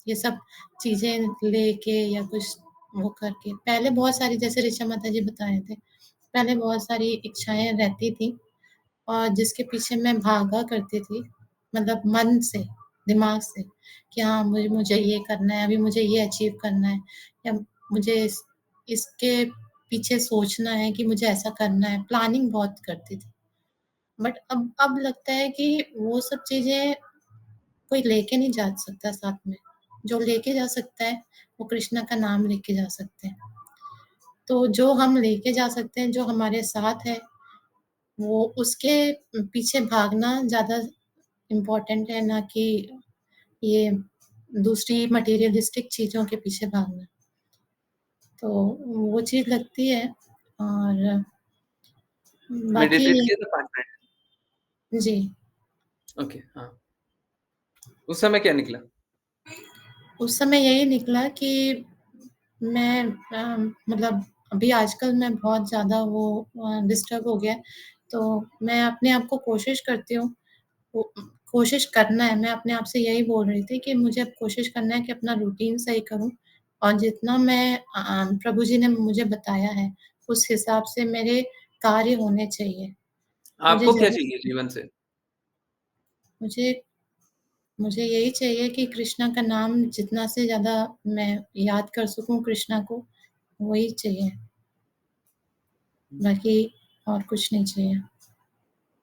ये सब चीज़ें लेके या कुछ वो करके। पहले बहुत सारी जैसे ऋचा माता जी बता रहे थे, पहले बहुत सारी इच्छाएँ रहती थी और जिसके पीछे मैं भागा करती थी, मतलब मन से, दिमाग से कि हाँ, मुझे मुझे ये करना है, अभी मुझे ये अचीव करना है या मुझे इसके पीछे सोचना है कि मुझे ऐसा करना है, प्लानिंग बहुत करती थी। बट अब लगता है कि वो सब चीज़ें कोई लेके नहीं जा सकता साथ में। जो लेके जा सकता है, वो कृष्णा का नाम लेके जा सकते हैं। तो जो हम लेके जा सकते हैं, जो हमारे साथ है, वो उसके पीछे भागना ज़्यादा इम्पोर्टेंट है, ना कि ये दूसरी मटेरियलिस्टिक चीज़ों के पीछे भागना। तो वो चीज़ लगती है और बाकी मेडिटेट किया था 5 मिनट? जी। ओके, हाँ। उस समय क्या निकला? उस समय यही निकला कि मैं मतलब अभी आजकल मैं बहुत ज़्यादा वो डिस्टर्ब हो गया है, तो मैं अपने आप को कोशिश करती हूँ को कोशिश करना है, मैं अपने आप से यही बोल रही थी कि मुझे अब कोशिश करना है कि अपना रूटीन सही करूँ और जितना मैं प्रभु जी ने मुझे बताया है, उस हिसाब से मेरे कार्य होने चाहिए। मुझे आपको क्या ज़रूर चाहिए जीवन से? मुझे मुझे यही चाहिए कि कृष्णा का नाम जितना से ज़्यादा मैं याद कर सकूँ कृष्णा को, वही चाहिए, बाकी और कुछ नहीं चाहिए।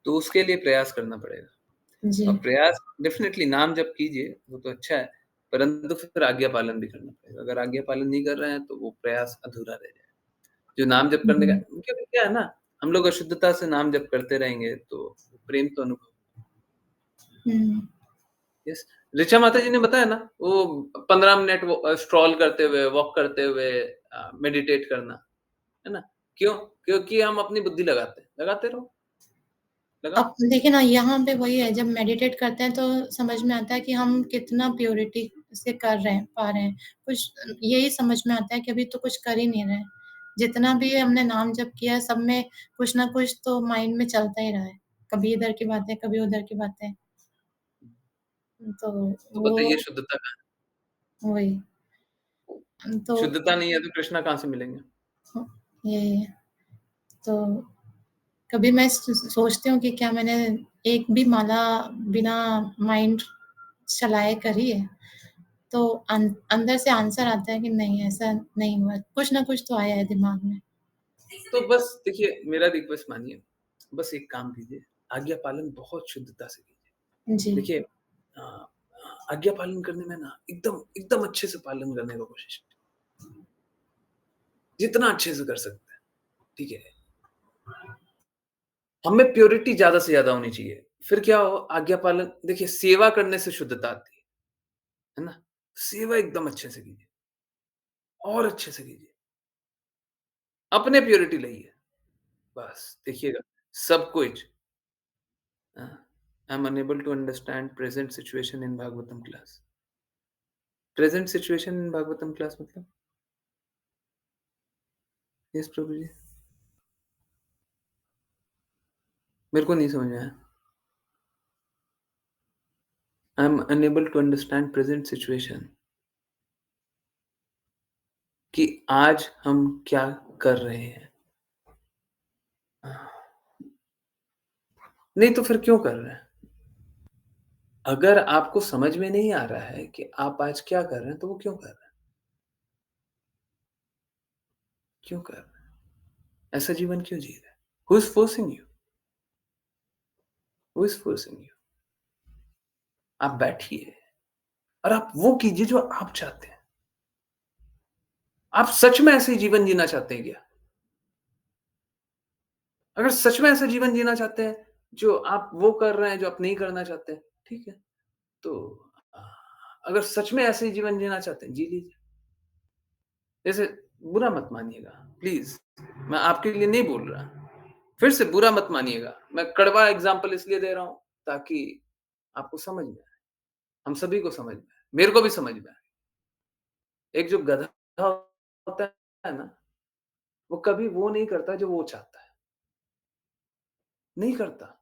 तो उसके लिए प्रयास करना पड़ेगा जी। और प्रयास डेफ़िनेटली नाम जप कीजिए, वो तो अच्छा है, परंतु फिर आज्ञा पालन भी करना पड़ेगा। अगर आज्ञा पालन नहीं कर रहे हैं, तो वो प्रयास अधूरा रह जाएगा। जो नाम जप करने का हुँ, क्योंकि क्या है ना, हम लोग अशुद्धता से नाम जप करते रहेंगे, तो प्रेम तो अनुभव हुँ। यस, ऋचा माता जी ने बताया ना, वो 15 मिनट वो स्क्रॉल करते हुए, वॉक करते हुए मेडिटेट करना, है ना? क्यों? क्योंकि हम अपनी बुद्धि लगाते हैं, लगाते रहो, लगाओ। अब देखिए ना यहाँ पे वही है जब मेडिटेट करते हैं तो समझ में आता है कि हम कितना प्योरिटी से कर रहे हैं पा रहे हैं। कुछ यही समझ में आता है कि अभी तो कुछ कर ही नहीं रहे हैं। जितना भी हमने नाम जप किया है सब में कुछ न कुछ तो माइंड में चलता ही रहा है। कभी इधर की बातें, कभी उधर की बातें। तो तो वो बताइए शुद्धता कहाँ है? वही तो शुद्धता नहीं है तो कृष्णा कहाँ से मिलेंगे? यही है। तो कभी मैं सोचती हूँ कि क्या मैंने एक भी माला बिना माइंड चलाए करी है? तो अंदर से आंसर आता है कि नहीं ऐसा नहीं हुआ, कुछ ना कुछ तो आया है दिमाग में। तो बस देखिए, मेरा रिक्वेस्ट मानिए, बस एक काम कीजिए, आज्ञा पालन बहुत शुद्धता से कीजिए। जी, देखिए आज्ञा पालन करने में ना एकदम एकदम अच्छे से पालन करने का कोशिश कीजिए, जितना अच्छे से कर सकते हैं, ठीक है? हमें प्योरिटी ज़्यादा से ज़्यादा होनी चाहिए। फिर क्या हो आज्ञा पालन देखिए सेवा करने से शुद्धता आती है ना? सेवा एकदम अच्छे से कीजिए और अच्छे से कीजिए। अपने प्योरिटी लाइए, बस देखिएगा सब कुछ I am unable to understand present situation in Bhagavatam class. Present situation in Bhagavatam class मतलब? यस प्रभु जी। मेरे को नहीं समझ में आया। I am unable to understand present situation कि आज हम क्या कर रहे हैं? नहीं तो फिर क्यों कर रहे हैं? अगर आपको समझ में नहीं आ रहा है कि आप आज क्या कर रहे हैं, तो वो क्यों कर रहे हैं? क्यों कर रहे हैं? ऐसा जीवन क्यों जी रहे हैं? Who is forcing you? Who is forcing you? आप बैठिए और आप वो कीजिए जो आप चाहते हैं। आप सच में ऐसे जीवन जीना चाहते हैं क्या? अगर सच में ऐसा जीवन जीना चाहते हैं, जो आप वो कर रहे हैं, जो आप नहीं करना चाहते हैं, ठीक है। तो अ, अगर सच में ऐसे ही जीवन जीना चाहते हैं, जी लीजिए। जैसे बुरा मत मानिएगा, प्लीज़, मैं आपके लिए नहीं बोल रहा। फिर से बुरा मत मानिएगा। मैं कड़वा एग्ज़ाम्पल इसलिए दे रहा हूँ, ताकि आपको समझ में आए, हम सभी को समझ में आए, मेरे को भी समझ में आए। एक जो गधा होता है ना, वो कभी वो नहीं करता जो वो चाहता है, नहीं करता।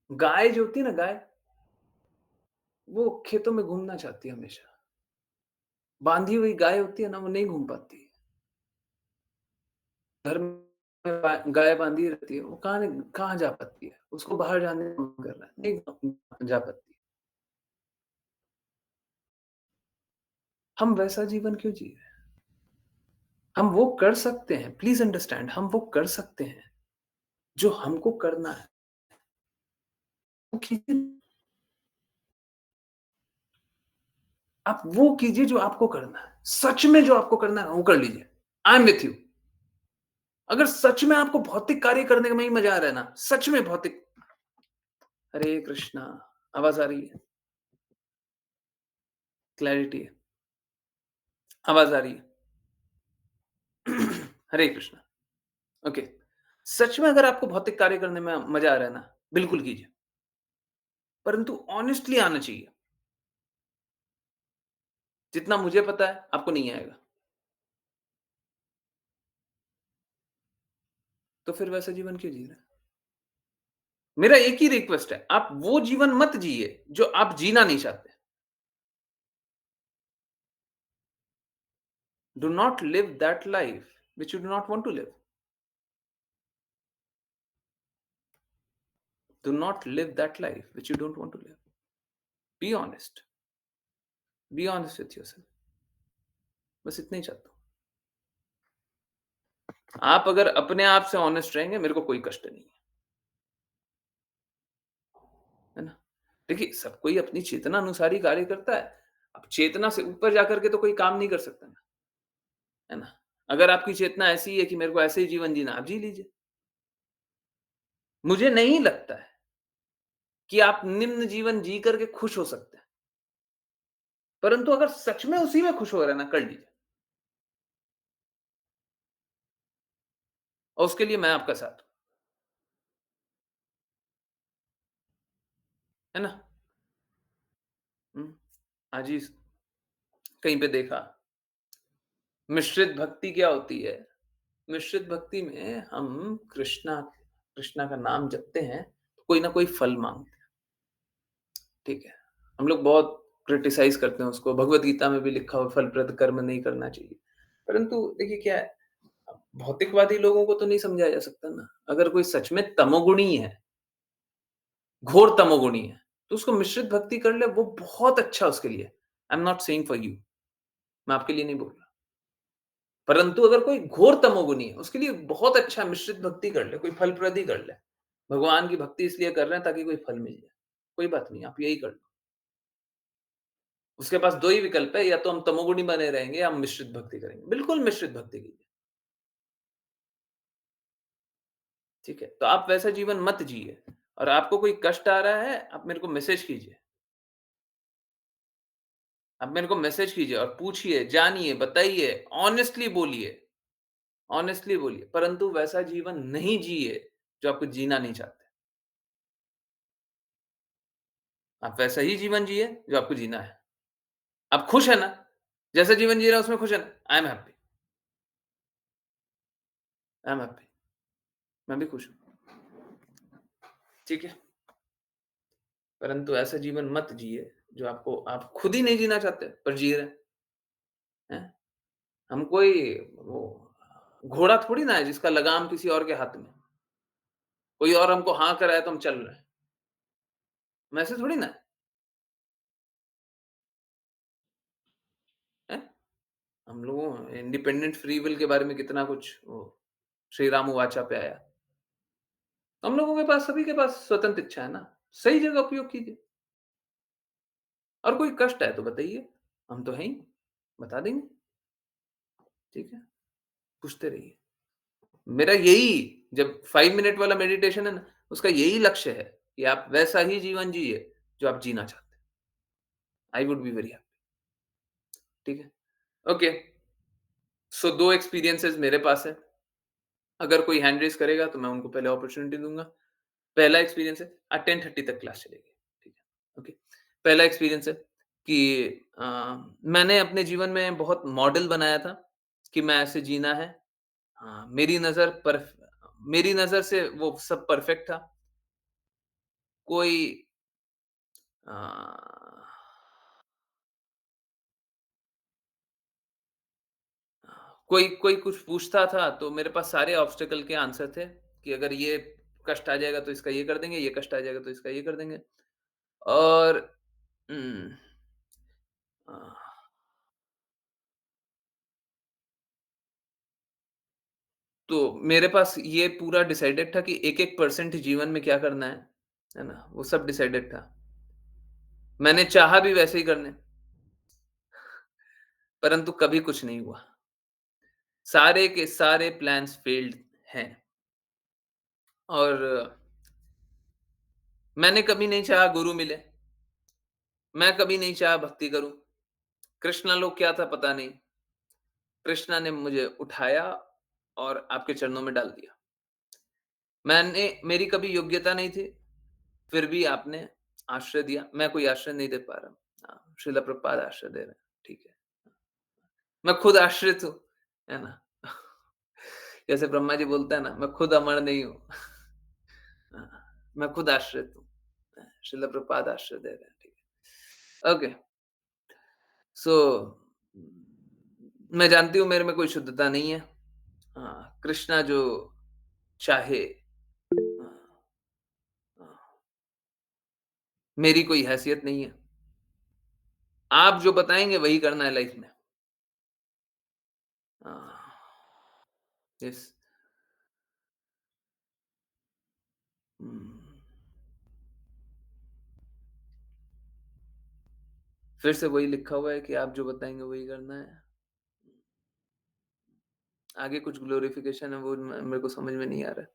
गाय जो होती है ना गाय, वो खेतों में घूमना चाहती है हमेशा। बाँधी हुई गाय होती है ना, वो नहीं घूम पाती। घर में गाय बाँधी रहती है, वो कहाँ जा पाती है? उसको बाहर जाने का मन कर रहा है, नहीं जा पाती। हम वैसा जीवन क्यों जी रहे हैं? हम वो कर सकते हैं, प्लीज़ अंडरस्टैंड हम वो कर सकते हैं, जो हमको करना है। वो कीजिए, आप वो कीजिए जो आपको करना है। सच में जो आपको करना है, वो कर लीजिए। I am with you. अगर सच में आपको भौतिक कार्य करने में ही मज़ा आ रहा है ना, सच में भौतिक हरे कृष्णा, आवाज़ आ रही है? क्लैरिटी है, आवाज़ आ रही है? हरे कृष्णा, ओके। सच में अगर आपको भौतिक कार्य करने में मज़ा आ रहा है ना, बिल्कुल कीजिए। परंतु ऑनेस्टली आना चाहिए। जितना मुझे पता है, आपको नहीं आएगा। तो फिर वैसा जीवन क्यों जी रहे हैं? मेरा एक ही रिक्वेस्ट है, आप वो जीवन मत जिए, जो आप जीना नहीं चाहते। Do not live that life which you do not want to live. Do not live that life which you don't want to live. Be honest. Be honest with yourself. बस इतना ही चाहता हूँ। आप अगर अपने आप से ऑनेस्ट रहेंगे, मेरे को कोई कष्ट नहीं है ना? देखिए, सब कोई अपनी चेतना अनुसार ही कार्य करता है। अब चेतना से ऊपर जाकर के तो कोई काम नहीं कर सकता ना, है ना? अगर आपकी चेतना ऐसी है कि मेरे को ऐसे ही जीवन जीना, आप जी लीजिए। मुझे नहीं लगता है कि आप निम्न जीवन जी करके खुश हो सकते हैं। परंतु अगर सच में उसी में खुश हो रहे हैं ना, कर लीजिए। और उसके लिए मैं आपका साथ हूँ, है ना? हुँ, आज ही कहीं पे देखा, मिश्रित भक्ति क्या होती है? मिश्रित भक्ति में हम कृष्णा कृष्णा का नाम जपते हैं, तो कोई ना कोई फल माँगते हैं, ठीक है? हम लोग बहुत क्रिटिसाइज़ करते हैं उसको, भगवद गीता में भी लिखा हुआ फलप्रद कर्म नहीं करना चाहिए। परंतु देखिए क्या है, भौतिकवादी लोगों को तो नहीं समझाया जा सकता ना। अगर कोई सच में तमोगुणी है, घोर तमोगुणी है, तो उसको मिश्रित भक्ति कर ले, वो बहुत अच्छा उसके लिए। I am not saying for you, मैं आपके लिए नहीं बोल रहा। परंतु अगर कोई घोर तमोगुनी है, उसके लिए बहुत अच्छा मिश्रित भक्ति कर ले, कोई फलप्रद ही कर ले। भगवान की भक्ति इसलिए कर रहे हैं ताकि कोई फल मिल जाए। कोई बात नहीं, आप यही कर लो। उसके पास 2 ही विकल्प है, या तो हम तमोगुणी बने रहेंगे या हम मिश्रित भक्ति करेंगे। बिल्कुल मिश्रित भक्ति कीजिए, ठीक है? तो आप वैसा जीवन मत जिए, और आपको कोई कष्ट आ रहा है, आप मेरे को मैसेज कीजिए। आप मेरे को मैसेज कीजिए और पूछिए, जानिए, बताइए, ऑनेस्टली बोलिए, परंतु वैसा जीवन नहीं जिए, जो आपको जीना नहीं चाहते। आप वैसा ही जीवन जिए, जो आपको जीना है। आप खुश हैं ना? जैसा जीवन जी रहे हैं उसमें खुश हैं ना? I am happy, I am happy, मैं भी खुश हूँ, ठीक है? परंतु ऐसा जीवन मत जिए, जो आप खुद ही नहीं जीना चाहते, पर जी रहे हैं। हम कोई वो घोड़ा थोड़ी ना है जिसका लगाम किसी और के हाथ में। कोई और हमको हाँ कराए तो हम चल रहे हैं। वैसे थोड़ी ना है, हैं? हम लोगों इंडिपेंडेंट फ्री विल के बारे में कितना कुछ वो श्री राम उवाचा पे आया। हम लोगों के पास, सभी के पास स्वतंत्र इच्छा है ना, सही जगह उपयोग कीजिए। और कोई कष्ट है तो बताइए, हम तो हैं ही, बता देंगे, ठीक है? पूछते रहिए। मेरा यही, जब 5 मिनट वाला मेडिटेशन है ना, उसका यही लक्ष्य है कि आप वैसा ही जीवन जिए, जो आप जीना चाहते हैं। I would be very happy, ठीक है? ओके, सो 2 एक्सपीरियंसेस मेरे पास है। अगर कोई हैंड रेज़ करेगा तो मैं उनको पहले अपॉर्च्युनिटी दूँगा। पहला एक्सपीरियंस है, 10:30 तक क्लास चलेगी, ठीक है? ओके। पहला एक्सपीरियंस है कि अ, मैंने अपने जीवन में बहुत मॉडल बनाया था कि मैं ऐसे जीना है। हाँ, मेरी नज़र से वो सब परफेक्ट था। कोई अ, कोई कोई कुछ पूछता था तो मेरे पास सारे ऑब्स्टेकल के आंसर थे कि अगर ये कष्ट आ जाएगा तो इसका ये कर देंगे, ये कष्ट आ जाएगा तो इसका ये कर देंगे। और उम, अ, तो मेरे पास ये पूरा डिसाइडेड था कि एक-एक परसेंट जीवन में क्या करना है ना? वो सब डिसाइडेड था। मैंने चाहा भी वैसे ही करने, परंतु कभी कुछ नहीं हुआ। सारे के सारे प्लान्स फेल्ड हैं, और मैंने कभी नहीं चाहा गुरु मिले, मैं कभी नहीं चाहा भक्ति करूँ। कृष्णा लोग क्या था पता नहीं। कृष्णा ने मुझे उठाया और आपके चरणों में डाल दिया। मेरी कभी योग्यता नहीं थी, फिर भी आपने आश्रय दिया। मैं कोई आश्रय नहीं दे पा रहा। श्रील प्रभुपाद आश्रय दे रहे हैं, ठीक है। मैं खुद आश्रित हूँ, है ना? जैसे ब्रह्मा जी बोलते हैं ना, मैं खुद अमर नहीं हूँ। हाँ, मैं खुद आश्रित हूँ। श्रील प्रभुपाद आश्रय दे रहे हैं, ठीक है। ओके, सो मैं जानती हूँ मेरे में कोई शुद्धता नहीं है। कृष्णा जो चाहे अ, अ, मेरी कोई हैसियत नहीं है। आप जो बताएँगे वही करना है लाइफ में। अ, यस। हुँ। फिर से वही लिखा हुआ है कि आप जो बताएँगे वही करना है। आगे कुछ ग्लोरिफिकेशन है वो मेरे को समझ में नहीं आ रहा है।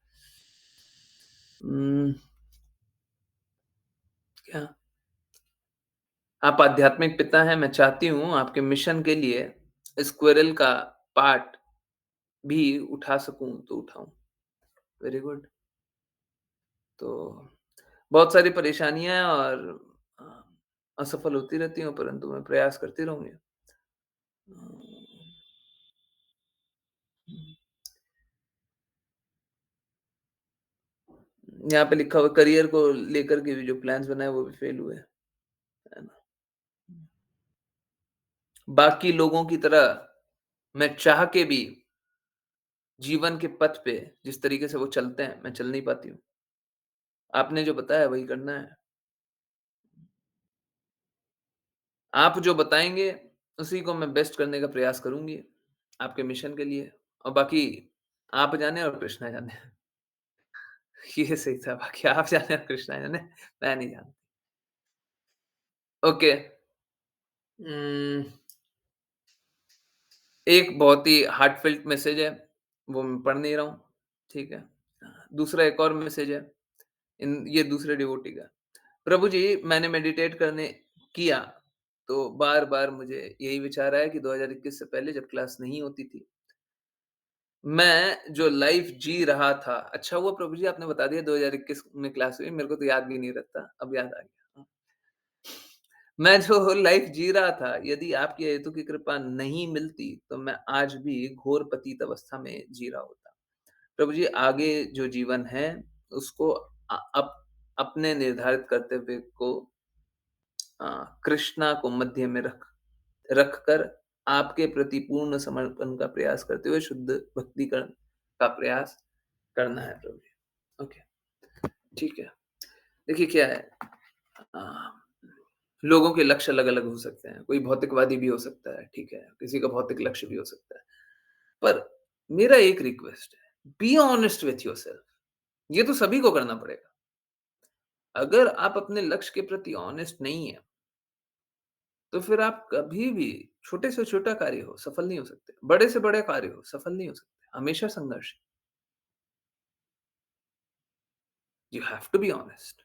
उम, क्या? आप आध्यात्मिक पिता हैं, मैं चाहती हूँ आपके मिशन के लिए स्क्विरल का पार्ट भी उठा सकूँ तो उठाऊँ। Very good. तो बहुत सारी परेशानियाँ और अ, असफल होती रहती हूँ परंतु मैं प्रयास करती रहूँगी। यहाँ पे लिखा हुआ है करियर को लेकर के भी जो प्लान्स बनाए वो भी फेल हुए, है ना? बाकी लोगों की तरह मैं चाह के भी जीवन के पथ पे जिस तरीके से वो चलते हैं, मैं चल नहीं पाती हूँ। आपने जो बताया वही करना है। आप जो बताएँगे उसी को मैं बेस्ट करने का प्रयास करूँगी, आपके मिशन के लिए और बाकी आप जाने और कृष्णा जाने। ये सही था, बाकी आप जाने और कृष्णा जाने, मैं नहीं जानती। ओके। उम, एक बहुत ही हार्टफेल्ट मैसेज है, वो मैं पढ़ नहीं रहा हूँ, ठीक है? दूसरा एक और मैसेज है, ये दूसरे डिवोटी का। प्रभु जी, मैंने मेडिटेट करने किया, तो बार-बार मुझे यही विचार आया कि 2021 से पहले जब क्लास नहीं होती थी, मैं जो लाइफ़ जी रहा था अच्छा हुआ प्रभु जी आपने बता दिया 2021 में क्लास हुई, मेरे को तो याद भी नहीं रहता, अब याद आ गया। मैं जो लाइफ़ जी रहा था, यदि आपकी हेतु की कृपा नहीं मिलती, तो मैं आज भी घोर पतित अवस्था में जी रहा होता। प्रभु जी आगे जो जीवन है, उसको अपने निर्धारित कर्तव्य को कृष्णा को मध्य में रखकर आपके प्रति पूर्ण समर्पण का प्रयास करते हुए शुद्ध भक्तिकरण का प्रयास करना है प्रभु जी। ओके, ठीक है। देखिए क्या है अ, लोगों के लक्ष्य अलग-अलग हो सकते हैं। कोई भौतिकवादी भी हो सकता है, ठीक है। किसी का भौतिक लक्ष्य भी हो सकता है। पर मेरा एक रिक्वेस्ट है, बी ऑनेस्ट विथ योरसेल्फ। ये तो सभी को करना पड़ेगा। अगर आप अपने लक्ष्य के प्रति ऑनेस्ट नहीं है, तो फिर आप कभी भी छोटे से छोटा कार्य हो, सफल नहीं हो सकते। बड़े से बड़े कार्य हो, सफल नहीं हो सकते। हमेशा संघर्ष। You have to be honest.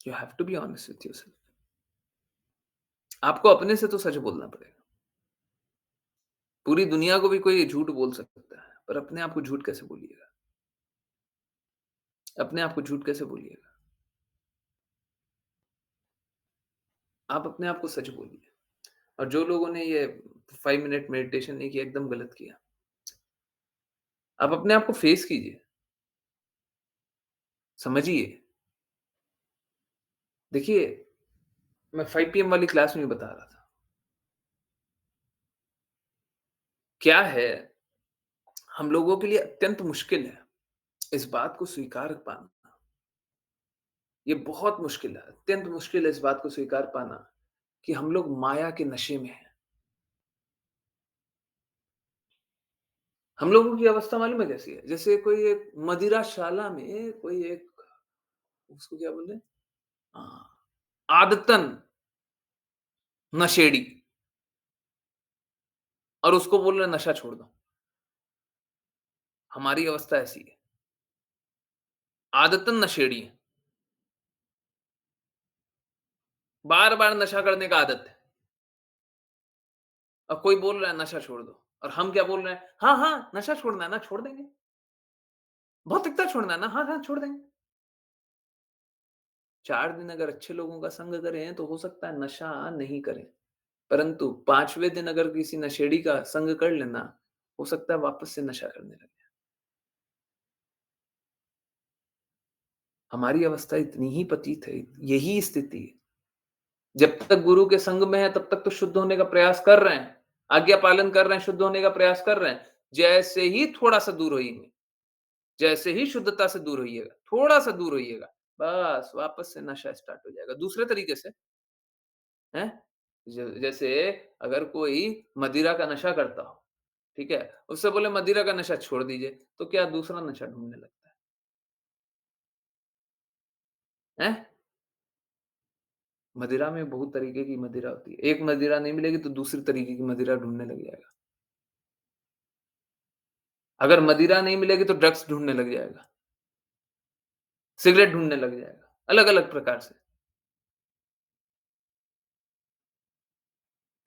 You have to be honest with yourself. आपको अपने से तो सच बोलना पड़ेगा। पूरी दुनिया को भी कोई झूठ बोल सकता है, पर अपने आप को झूठ कैसे बोलिएगा? अपने आप को झूठ कैसे बोलिएगा? आप अपने आप को सच बोलिए। और जो लोगों ने ये 5 मिनट मेडिटेशन नहीं किया, एकदम गलत किया। आप अपने आप को फेस कीजिए, समझिए। देखिए, मैं 5 पीएम वाली क्लास में भी बता रहा था। क्या है, हम लोगों के लिए अत्यंत मुश्किल है इस बात को स्वीकार पाना। ये बहुत मुश्किल है, अत्यंत मुश्किल है इस बात को स्वीकार पाना कि हम लोग माया के नशे में हैं। हम लोगों की अवस्था मालूम है कैसी है? जैसे कोई एक मदिराशाला में कोई एक उसको क्या बोलते हैं? आदतन नशेड़ी और उसको बोल रहे हैं नशा छोड़ दो। हमारी अवस्था ऐसी है। आदतन नशेड़ी है। बार-बार नशा करने का आदत है। और कोई बोल रहा है नशा छोड़ दो और हम क्या बोल रहे हैं? हाँ, हाँ, नशा छोड़ना है ना, छोड़ देंगे। भौतिकता छोड़ना है ना, हाँ, हाँ, छोड़ देंगे। 4 दिन अगर अच्छे लोगों का संग करें तो हो सकता है नशा नहीं करें। परंतु 5वें दिन अगर किसी नशेड़ी का संग कर लेना, हो सकता है वापस से नशा करने लगे। हमारी अवस्था इतनी ही पतित है, यही स्थिति है। जब तक गुरु के संग में है, तब तक तो शुद्ध होने का प्रयास कर रहे हैं, आज्ञा पालन कर रहे हैं, शुद्ध होने का प्रयास कर रहे हैं। जैसे ही थोड़ा-सा दूर होइएगा, जैसे ही शुद्धता से दूर होइएगा, थोड़ा-सा दूर होइएगा, बस वापस से नशा स्टार्ट हो जाएगा। दूसरे तरीके से, हैं? जैसे अगर कोई मदिरा का नशा करता हो, ठीक है? उससे बोले मदिरा का नशा छोड़ दीजिए, तो क्या दूसरा नशा ढूँढने लगता है, हैं? मदिरा में बहुत तरीके की मदिरा होती है। एक मदिरा नहीं मिलेगी तो दूसरी तरीके की मदिरा ढूँढने लग जाएगा। अगर मदिरा नहीं मिलेगी तो ड्रग्स ढूँढने लग जाएगा, सिगरेट ढूँढने लग जाएगा, अलग-अलग प्रकार से।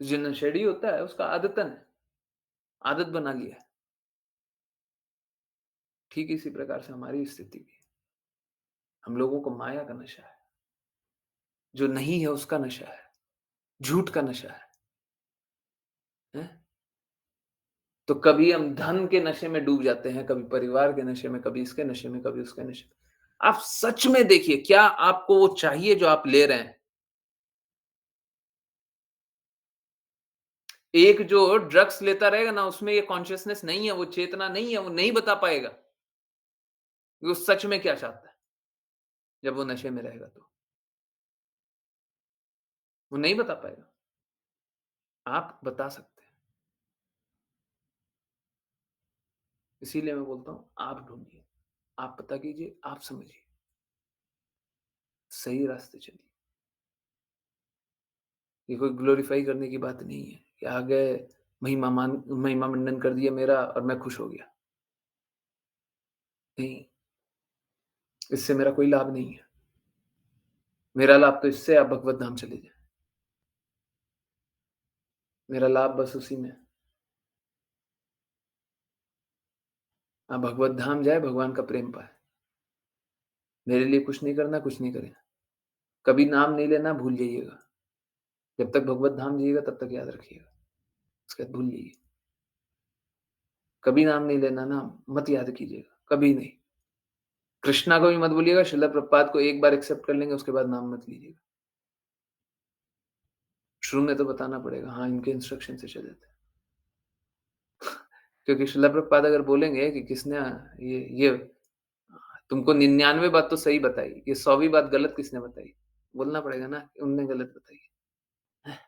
जो नशेड़ी होता है उसका आदतन है, आदत बना लिया है। ठीक इसी प्रकार से हमारी स्थिति भी है। हम लोगों को माया का नशा है, जो नहीं है उसका नशा है, झूठ का नशा है? तो कभी हम धन के नशे में डूब जाते हैं, कभी परिवार के नशे में, कभी इसके नशे में, कभी उसके नशे में। आप सच में देखिए, क्या आपको वो चाहिए जो आप ले रहे हैं? एक जो ड्रग्स लेता रहेगा ना, उसमें ये कॉन्शियसनेस नहीं है, वो चेतना नहीं है, वो नहीं बता पाएगा कि वो सच में क्या चाहता है, जब वो नशे में रहेगा तो। वो नहीं बता पाएगा। आप बता सकते हैं। इसीलिए मैं बोलता हूँ, आप ढूँढिए, आप पता कीजिए, आप समझिए, सही रास्ते चलिए। ये कोई ग्लोरीफाई करने की बात नहीं है कि आ गए, महिमा मंडन कर दिया मेरा और मैं खुश हो गया। नहीं, इससे मेरा कोई लाभ नहीं है। मेरा लाभ तो इससे आप भगवत धाम चले जाएँ। मेरा लाभ बस उसी में है। आप भगवत धाम जाए, भगवान का प्रेम पाएँ। मेरे लिए कुछ नहीं करना, कुछ नहीं करें। कभी नाम नहीं लेना, भूल जाइएगा। जब तक भगवत धाम जाइएगा तब तक याद रखिएगा। उसके बाद भूल जाइए। कभी नाम नहीं लेना ना, मत याद कीजिएगा, कभी नहीं। कृष्णा को भी मत भूलिएगा, श्रील प्रभुपाद को एक बार एक्सेप्ट कर लेंगे, उसके बाद नाम मत लीजिएगा। शुरू में तो बताना पड़ेगा, हाँ, इनके इंस्ट्रक्शन से चले थे। क्योंकि श्रील प्रभुपाद अगर बोलेंगे कि किसने ये तुमको 99 बात तो सही बताई, ये 100वीं बात गलत किसने बताई? बोलना पड़ेगा ना, उनने गलत बताई है।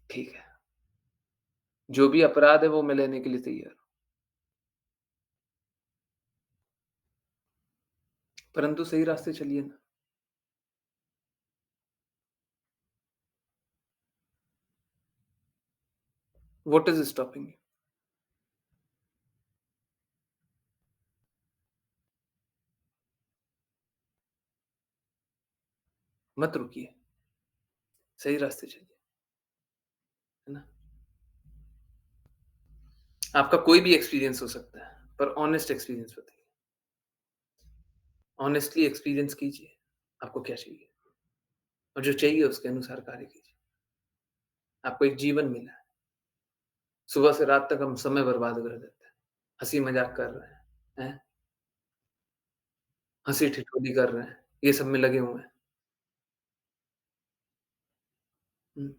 ठीक है, जो भी अपराध है वो मैं लेने के लिए तैयार हूँ। परंतु सही रास्ते चलिए ना। What is stopping you? मत रुकिए, सही रास्ते चलिए, है ना? आपका कोई भी एक्सपीरियंस हो सकता है, पर ऑनेस्ट एक्सपीरियंस बताइए। ऑनेस्टली एक्सपीरियंस कीजिए, आपको क्या चाहिए? और जो चाहिए उसके अनुसार कार्य कीजिए। आपको एक जीवन मिला है, सुबह से रात तक हम समय बर्बाद कर देते हैं, हँसी-मज़ाक कर रहे हैं? हँसी-ठिठोली कर रहे हैं, ये सब में लगे हुए हैं। हुँ।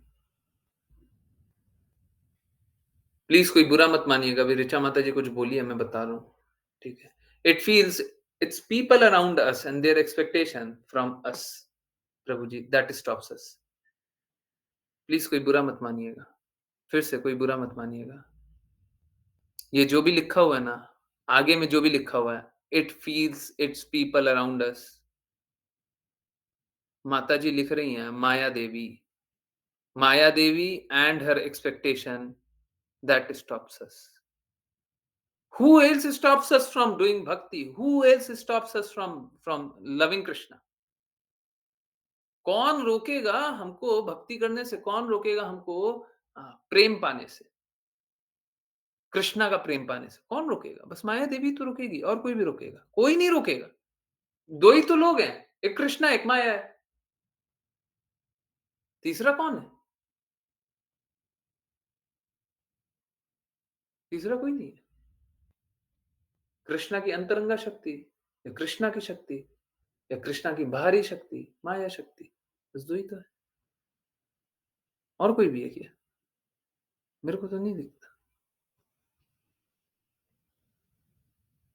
प्लीज़ कोई बुरा मत मानिएगा, अभी ऋचा माता जी कुछ बोली है, मैं बता रहा हूँ, ठीक है? It feels it's people around us and their expectation from us, Prabhu ji, that stops us. Please कोई बुरा मत मानिएगा, फिर से कोई बुरा मत मानिएगा। ये जो भी लिखा हुआ है ना, आगे में जो भी लिखा हुआ है, it feels it's people around us. माता जी लिख रही हैं, Maya Devi and her expectation that stops us. Who else stops us from doing bhakti? Who else stops us from loving Krishna? कौन रोकेगा हमको भक्ति करने से? कौन रोकेगा हमको प्रेम पाने से? कृष्णा का प्रेम पाने से? कौन रोकेगा? बस माया देवी तो रोकेगी, और कोई भी रोकेगा? कोई नहीं रोकेगा। 2 ही तो लोग हैं, एक कृष्णा, एक माया है। तीसरा कौन है? तीसरा कोई नहीं है। कृष्णा की अंतरंगा शक्ति, या कृष्णा की शक्ति या कृष्णा की बाहरी शक्ति, माया शक्ति, बस 2 ही तो है। और कोई भी है क्या? मेरे को तो नहीं दिखता।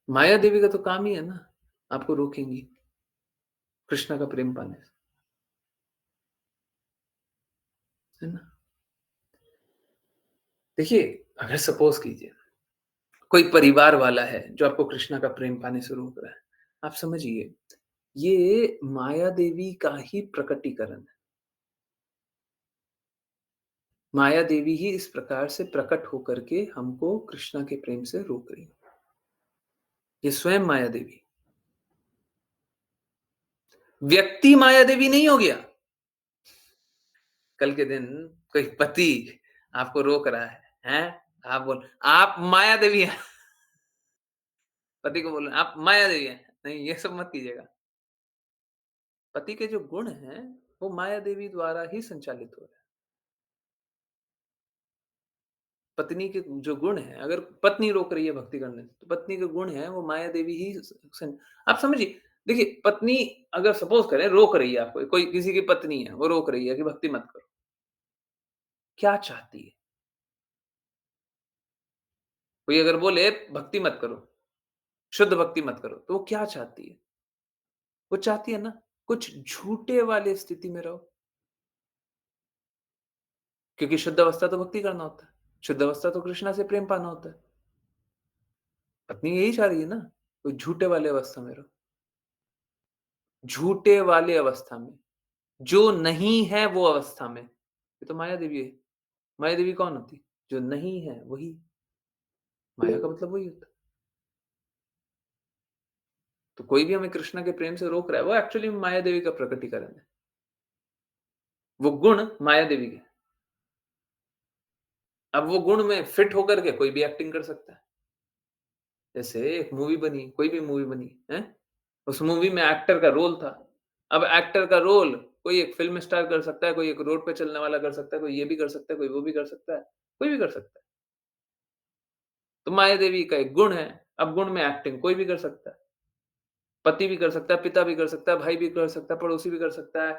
माया देवी का तो काम ही है ना, आपको रोकेंगी कृष्णा का प्रेम पाने से, है ना? देखिए, अगर सपोज़ कीजिए कोई परिवार वाला है जो आपको कृष्णा का प्रेम पाने से रोक रहा है, आप समझिए ये माया देवी का ही प्रकटीकरण है। माया देवी ही इस प्रकार से प्रकट होकर के हमको कृष्णा के प्रेम से रोक रही है। ये स्वयं माया देवी। व्यक्ति माया देवी नहीं हो गया। कल के दिन कोई पति आपको रोक रहा है, हैं? आप माया देवी हैं। पति को बोल रहे हैं, आप माया देवी हैं। नहीं, ये सब मत कीजिएगा। पति के जो गुण हैं, वो माया देवी द्वारा ही संचालित हो रहे हैं। पत्नी के जो गुण हैं, अगर पत्नी रोक रही है भक्ति करने से, तो पत्नी के गुण हैं, वो माया देवी ही आप समझिए, देखिए पत्नी अगर सपोज़ करें रोक रही है आपको, कोई किसी की पत्नी है, वो रोक रही है कि भक्ति मत करो। क्या चाहती है? कोई अगर बोले भक्ति मत करो, शुद्ध भक्ति मत करो, तो वो क्या चाहती है? वो चाहती है ना, कुछ झूठे वाले स्थिति में रहो। क्योंकि शुद्ध अवस्था तो भक्ति करना होता है। शुद्ध अवस्था तो कृष्णा से प्रेम पाना होता है। पत्नी यही चाह रही है ना, कोई झूठे वाले अवस्था में रहो। झूठे वाले अवस्था में, जो नहीं है वो अवस्था में। ये तो माया देवी है। माया देवी कौन होती है? जो नहीं है वही। माया का मतलब वही होता है। तो कोई भी हमें कृष्णा के प्रेम से रोक रहा है, वो एक्चुअली माया देवी का प्रकटीकरण है। वो गुण माया देवी के। अब वो गुण में फिट होकर के कोई भी एक्टिंग कर सकता है। जैसे एक मूवी बनी, कोई भी मूवी बनी, हैं? उस मूवी में एक्टर का रोल था। अब एक्टर का रोल कोई एक फ़िल्म स्टार कर सकता है, कोई एक रोड पे चलने वाला कर सकता है, कोई ये भी कर सकता है, कोई वो भी कर सकता है, कोई भी कर सकता है। तो माया देवी का एक गुण है, अब गुण में एक्टिंग कोई भी कर सकता है। पति भी कर सकता है, पिता भी कर सकता है, भाई भी कर सकता है, पड़ोसी भी कर सकता है,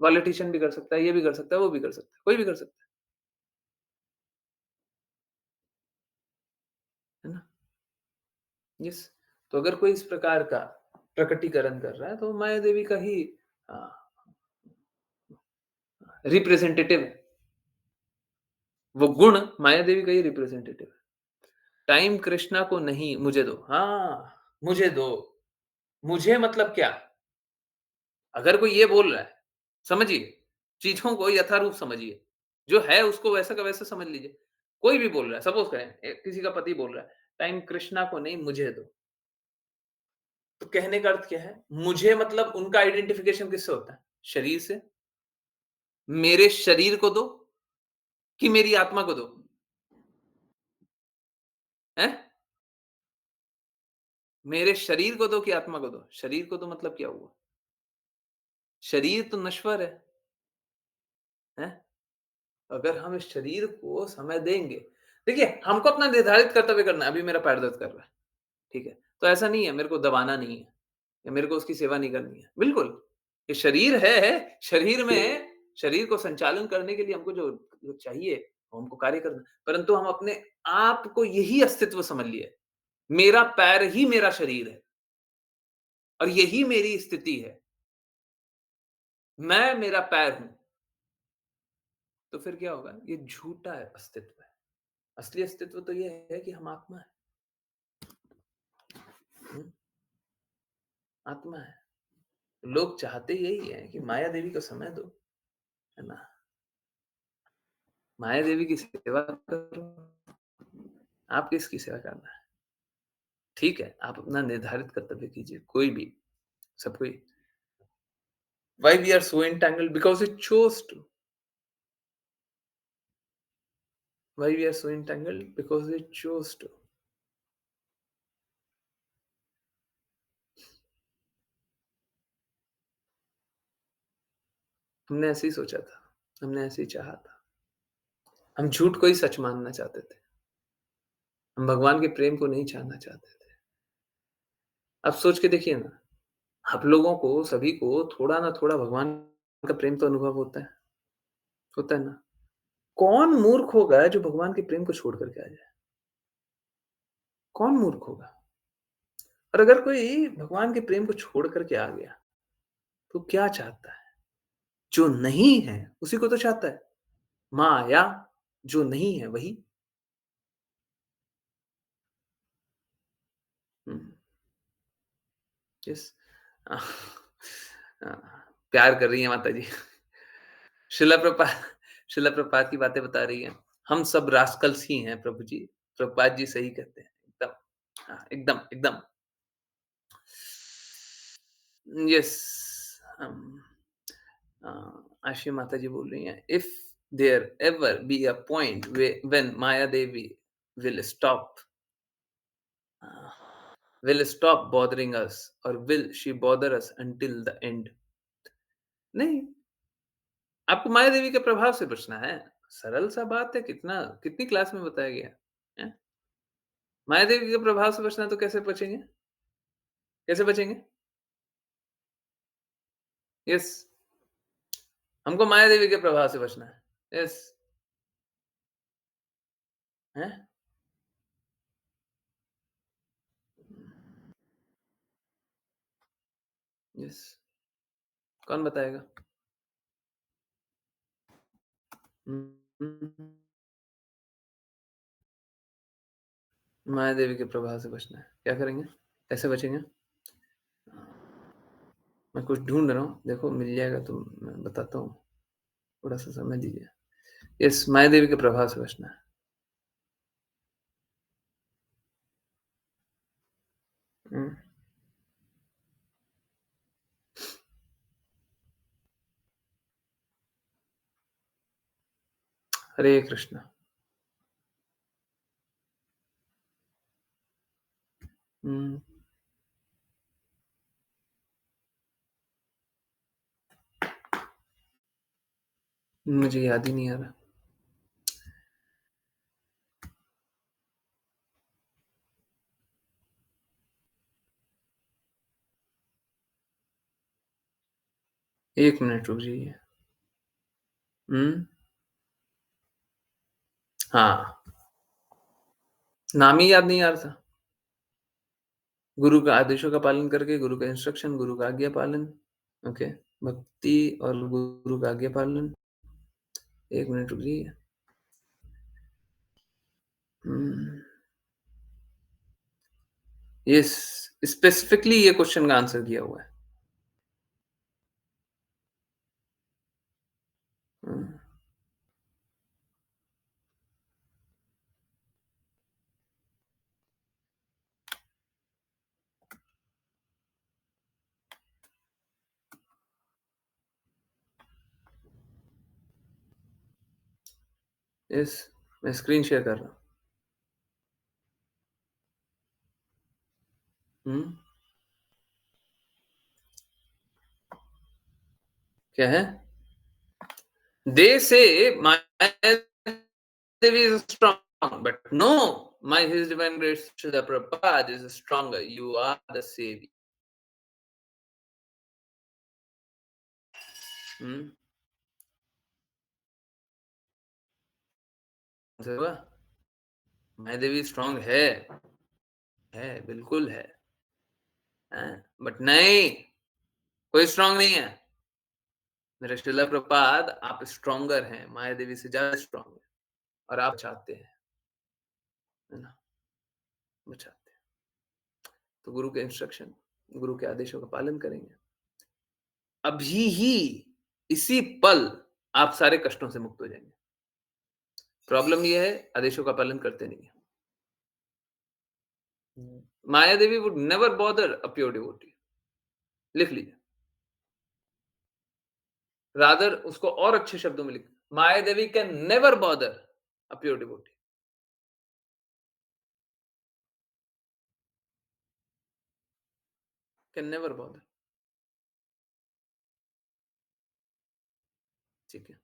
पॉलिटिशियन भी कर सकता है, ये भी कर सकता है, वो भी कर सकता है, कोई भी कर सकता है ना? यस। तो अगर कोई इस प्रकार का प्रकटीकरण कर रहा है, तो माया देवी का ही अ, रिप्रेजेंटेटिव है। वो गुण माया देवी का ही रिप्रेजेंटेटिव है। टाइम कृष्णा को नहीं, मुझे दो। हाँ, मुझे दो। मुझे मतलब क्या? अगर कोई ये बोल रहा है, समझिए, चीज़ों को यथारूप समझिए। जो है उसको वैसा का वैसा समझ लीजिए। कोई भी बोल रहा है, सपोज़ करें किसी का पति बोल रहा है, टाइम कृष्णा को नहीं मुझे दो। तो कहने का अर्थ क्या है? मुझे मतलब उनका आइडेंटिफिकेशन किससे होता है? शरीर से। मेरे शरीर को दो कि मेरी आत्मा को दो? हैं? मेरे शरीर को दो कि आत्मा को दो? शरीर को दो मतलब क्या हुआ? शरीर तो नश्वर है। हैं? अगर हम इस शरीर को समय देंगे, देखिए हमको अपना निर्धारित कर्तव्य करना है। अभी मेरा पैर दर्द कर रहा है, ठीक है? तो ऐसा नहीं है मेरे को दबाना नहीं है या मेरे को उसकी सेवा नहीं करनी है। बिल्कुल, ये शरीर है, शरीर में शरीर को संचालन करने के लिए हमको जो चाहिए, वो हमको कार्य करना है। परंतु हम अपने आप को यही अस्तित्व समझ लिए, मेरा पैर ही मेरा शरीर है और यही मेरी स्थिति है। मैं मेरा पैर हूँ, तो फिर क्या होगा? ये झूठा है अस्तित्व है। असली अस्तित्व तो ये है कि हम आत्मा हैं। हुँ, आत्मा है। लोग चाहते यही है कि माया देवी को समय दो, है ना? माया देवी की सेवा करो। आप किसकी सेवा करना है? ठीक है, आप अपना निर्धारित कर्तव्य कीजिए, कोई भी, सब कोई। Why we are so entangled? Because it chose to. Why we are so entangled? Because it chose to. हमने ऐसे ही सोचा था, हमने ऐसे ही चाहा था। हम झूठ को ही सच मानना चाहते थे। हम भगवान के प्रेम को नहीं चाहना चाहते थे। अब सोच के देखिए ना, आप लोगों को सभी को थोड़ा ना थोड़ा भगवान का प्रेम तो अनुभव होता है ना? कौन मूर्ख होगा जो भगवान के प्रेम को छोड़ कर के आ जाए? कौन मूर्ख होगा? और अगर कोई भगवान के प्रेम को छोड़ कर के आ गया, तो क्या चाहता है? जो नहीं है, उसी को तो चाहता है। माया, जो नहीं है वही। हुँ, यस। अ, अ, प्यार कर रही हैं माताजी। शिला प्रभुपाद शिला प्रभुपाद की बातें बता रही हैं। हम सब रास्कल्स ही हैं प्रभु जी। प्रभुपाद जी सही कहते हैं। एकदम, हाँ, एकदम, एकदम। यस, हम अ, आशी माता जी बोल रही हैं, if there ever be a point when Maya Devi will stop will stop bothering us or will she bother us until the end? नहीं, आपको माया देवी के प्रभाव से बचना है। सरल सा बात है, कितनी क्लास में बताया गया है। माया देवी के प्रभाव से बचना है तो कैसे बचेंगे? कैसे बचेंगे? यस, हमको माया देवी के प्रभाव से बचना है। यस, हैं? यस, कौन बताएगा? हुँ, माया देवी के प्रभाव से बचना है। क्या करेंगे? कैसे बचेंगे? मैं कुछ ढूँढ रहा हूँ, देखो मिल जाएगा तो मैं बताता हूँ। थोड़ा-सा समय दीजिए। यस, माया देवी के प्रभाव से बचना है। हुँ, हरे कृष्णा। हुँ, मुझे याद ही नहीं आ रहा। 1 मिनट रुक जाइए। हुँ, हाँ, नाम ही याद नहीं आ रहा था। गुरु का आदेशों का पालन करके, गुरु का इंस्ट्रक्शन, गुरु का आज्ञा पालन, ओके। भक्ति और गुरु का आज्ञा पालन। 1 मिनट रुक जाइए। हुँ, यस, स्पेसिफिकली ये क्वेश्चन का आंसर दिया हुआ है। हुँ, यस, मैं स्क्रीन शेयर कर रहा हूँ। हुँ, क्या है? They say my Devi is strong, but no, my His Divine Grace Srila Prabhupada is stronger. You are the savior. हुँ, समझा हुआ? माया देवी स्ट्रॉन्ग बिल्कुल है, हैं? बट नहीं, कोई स्ट्रॉन्ग नहीं है। मेरे श्रीला प्रभुपाद आप स्ट्रॉन्गर हैं, माया देवी से ज़्यादा स्ट्रॉन्ग हैं और आप चाहते हैं, है ना? बचाते हैं। तो गुरु के इंस्ट्रक्शन, गुरु के आदेशों का पालन करेंगे। अभी ही, इसी पल आप सारे कष्टों से मुक्त हो जाएँगे। प्रॉब्लम ये है, आदेशों का पालन करते नहीं है। Maya Devi would never bother a pure devotee. लिख लीजिए। रादर उसको और अच्छे शब्दों में लिख, Maya Devi can never bother a pure devotee. Can never bother. ठीक है।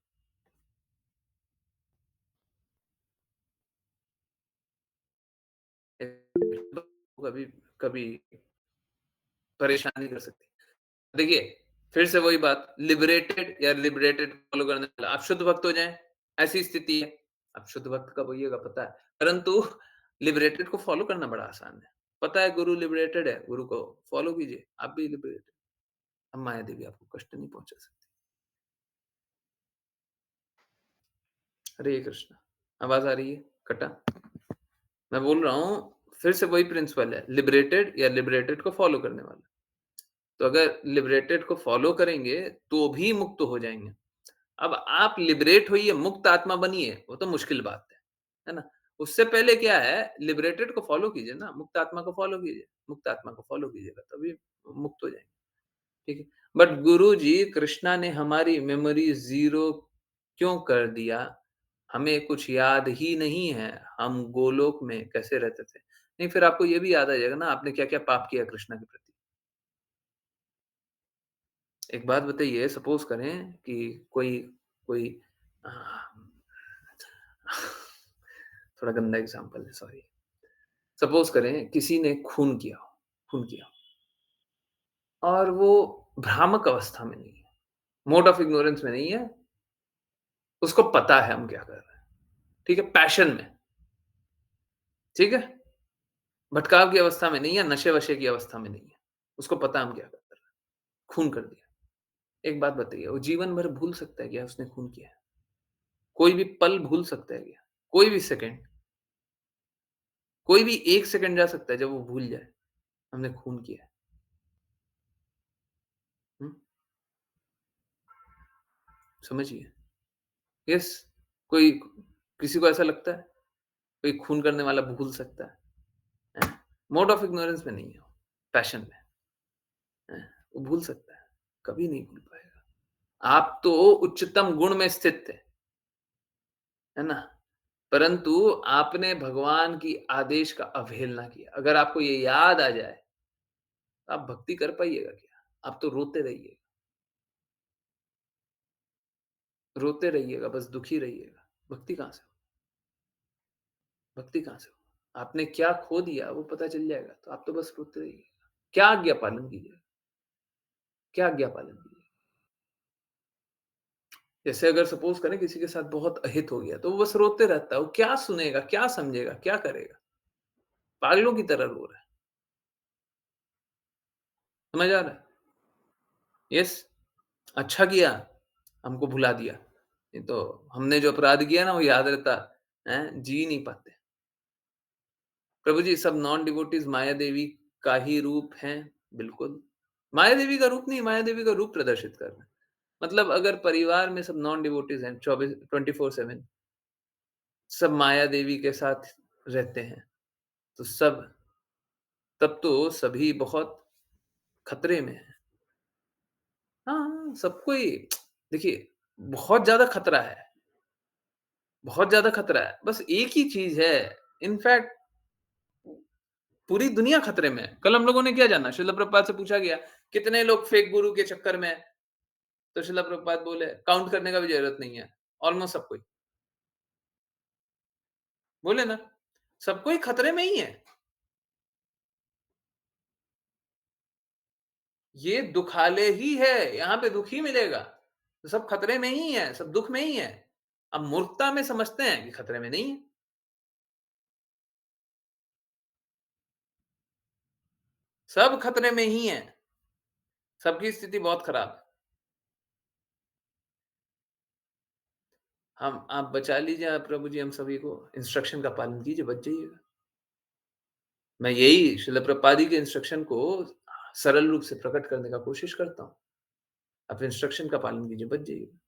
कभी कभी परेशानी कर सकती है। देखिए, फिर से वही बात, लिबरेटेड या लिबरेटेड फॉलो करने वाला, आप शुद्ध भक्त हो जाएँ, ऐसी स्थिति है। अब शुद्ध भक्त कब होइएगा पता है, परंतु लिबरेटेड को फॉलो करना बड़ा आसान है। पता है गुरु लिबरेटेड है, गुरु को फॉलो कीजिए, आप भी लिबरेटेड। अब माया देवी आपको कष्ट नहीं पहुँचा सकती। हरे कृष्णा। आवाज़ आ रही है? कटा? मैं बोल रहा हूँ, फिर से वही प्रिंसिपल है, लिबरेटेड या लिबरेटेड को फॉलो करने वाला। तो अगर लिबरेटेड को फॉलो करेंगे, तो भी मुक्त हो जाएँगे। अब आप लिबरेट होइए, मुक्त आत्मा बनिए, वो तो मुश्किल बात है ना? उससे पहले क्या है, लिबरेटेड को फॉलो कीजिए ना, मुक्त आत्मा को फॉलो कीजिए। मुक्त आत्मा को फॉलो कीजिएगा, तभी मुक्त हो जाएँगे, ठीक है? बट गुरुजी कृष्णा ने हमारी मेमोरी ज़ीरो क्यों कर दिया? हमें कुछ याद ही नहीं है, हम गोलोक में कैसे रहते थे? नहीं, फिर आपको ये भी याद आ जाएगा ना, आपने क्या-क्या पाप किया कृष्णा के प्रति। एक बात बताइए, सपोज़ करें कि कोई कोई अ, थोड़ा गंदा एग्ज़ाम्पल है, सॉरी। सपोज़ करें किसी ने खून किया और वो भ्रामक अवस्था में नहीं है, मोड ऑफ इग्नोरेंस में नहीं है, उसको पता है हम क्या कर रहे हैं, ठीक है? पैशन में, ठीक है? भटकाव की अवस्था में नहीं है, नशे-वशे की अवस्था में नहीं है, उसको पता है हम क्या कर रहे हैं, खून कर दिया। एक बात बताइए, वो जीवन भर भूल सकता है क्या उसने खून किया है? कोई भी पल भूल सकता है क्या? कोई भी सेकंड? कोई भी 1 सेकंड जा सकता है जब वो भूल जाए, हमने खून किया है। हुँ? समझिए। यस, कोई किसी को ऐसा लगता है? कोई खून करने वाला भूल सकता है? हैं? मोड ऑफ इग्नोरेंस में नहीं है वो, पैशन में, हैं? वो भूल सकता है, कभी नहीं भूल पाएगा। आप तो उच्चतम गुण में स्थित थे, है ना? परंतु आपने भगवान की आदेश का अवहेलना किया। अगर आपको ये याद आ जाए, तो आप भक्ति कर पाइएगा क्या? आप तो रोते रहिएगा, बस दुखी रहिएगा। भक्ति कहाँ से हो? भक्ति कहाँ से हो? आपने क्या खो दिया वो पता चल जाएगा, तो आप तो बस रोते रहिएगा। क्या आज्ञा पालन कीजिएगा? क्या आज्ञा पालन कीजिए? जैसे अगर सपोज़ करें किसी के साथ बहुत अहित हो गया, तो वो बस रोते रहता है। वो क्या सुनेगा, क्या समझेगा, क्या करेगा? पागलों की तरह रो रहा है। समझ आ रहा है? यस, अच्छा किया, हमको भुला दिया। नहीं तो हमने जो अपराध किया ना वो याद रहता, हैं? जी नहीं पाते। प्रभु जी सब नॉन डिवोटीज़ माया देवी का ही रूप हैं, बिल्कुल। माया देवी का रूप नहीं, माया देवी का रूप प्रदर्शित कर रहे हैं। मतलब अगर परिवार में सब नॉन डिवोटीज़ हैं, 24 24/7 सब माया देवी के साथ रहते हैं, तो तब तो सभी बहुत खतरे में हैं। हाँ, हाँ, सबको ही देखिए, बहुत ज़्यादा खतरा है, बहुत ज़्यादा खतरा है। बस एक ही चीज़ है, इनफैक्ट पूरी दुनिया खतरे में है। कल हम लोगों ने क्या जाना? श्रील प्रभुपाद से पूछा गया, कितने लोग फेक गुरु के चक्कर में हैं? तो श्रील प्रभुपाद बोले, काउंट करने का भी ज़रूरत नहीं है, ऑलमोस्ट सब कोई। बोले ना, सब कोई खतरे में ही है। ये दुखालय ही है, यहाँ पे दुःख ही मिलेगा। तो सब खतरे में ही है, सब दुःख में ही है। अब मूर्खता में समझते हैं कि खतरे में नहीं है। सब खतरे में ही हैं, सबकी स्थिति बहुत खराब है। हम आप बचा लीजिए आप प्रभु जी हम सभी को, इंस्ट्रक्शन का पालन कीजिए, बच जाइएगा। मैं यही श्रील प्रभुपाद जी के इंस्ट्रक्शन को सरल रूप से प्रकट करने का कोशिश करता हूँ। आप इंस्ट्रक्शन का पालन कीजिए, बच जाइएगा।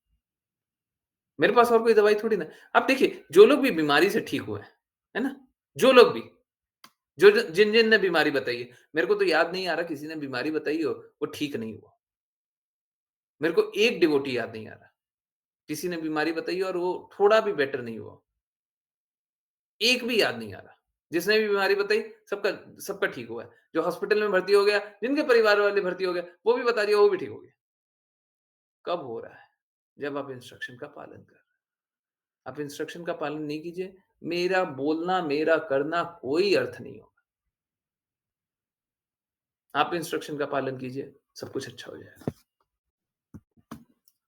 मेरे पास और कोई दवाई थोड़ी ना। आप देखिए, जो लोग भी बीमारी से ठीक हुए हैं, है ना? जो लोग भी, जो जिन-जिन ने बीमारी बताई है, मेरे को तो याद नहीं आ रहा किसी ने बीमारी बताई हो, वो ठीक नहीं हुआ। मेरे को एक डिवोटी याद नहीं आ रहा, किसी ने बीमारी बताई और वो थोड़ा भी बेटर नहीं हुआ। एक भी याद नहीं आ रहा। जिसने भी बीमारी बताई, सबका सबका ठीक हुआ है। जो हॉस्पिटल में भर्ती हो गया, जिनके परिवार वाले भर्ती हो गए, वो भी बता दिया, वो भी ठीक हो गया। कब हो रहा है? जब आप इंस्ट्रक्शन का पालन कर रहे हैं। आप इंस्ट्रक्शन का पालन नहीं कीजिए, मेरा बोलना, मेरा करना कोई अर्थ नहीं होगा। आप इंस्ट्रक्शन का पालन कीजिए, सब कुछ अच्छा हो जाएगा।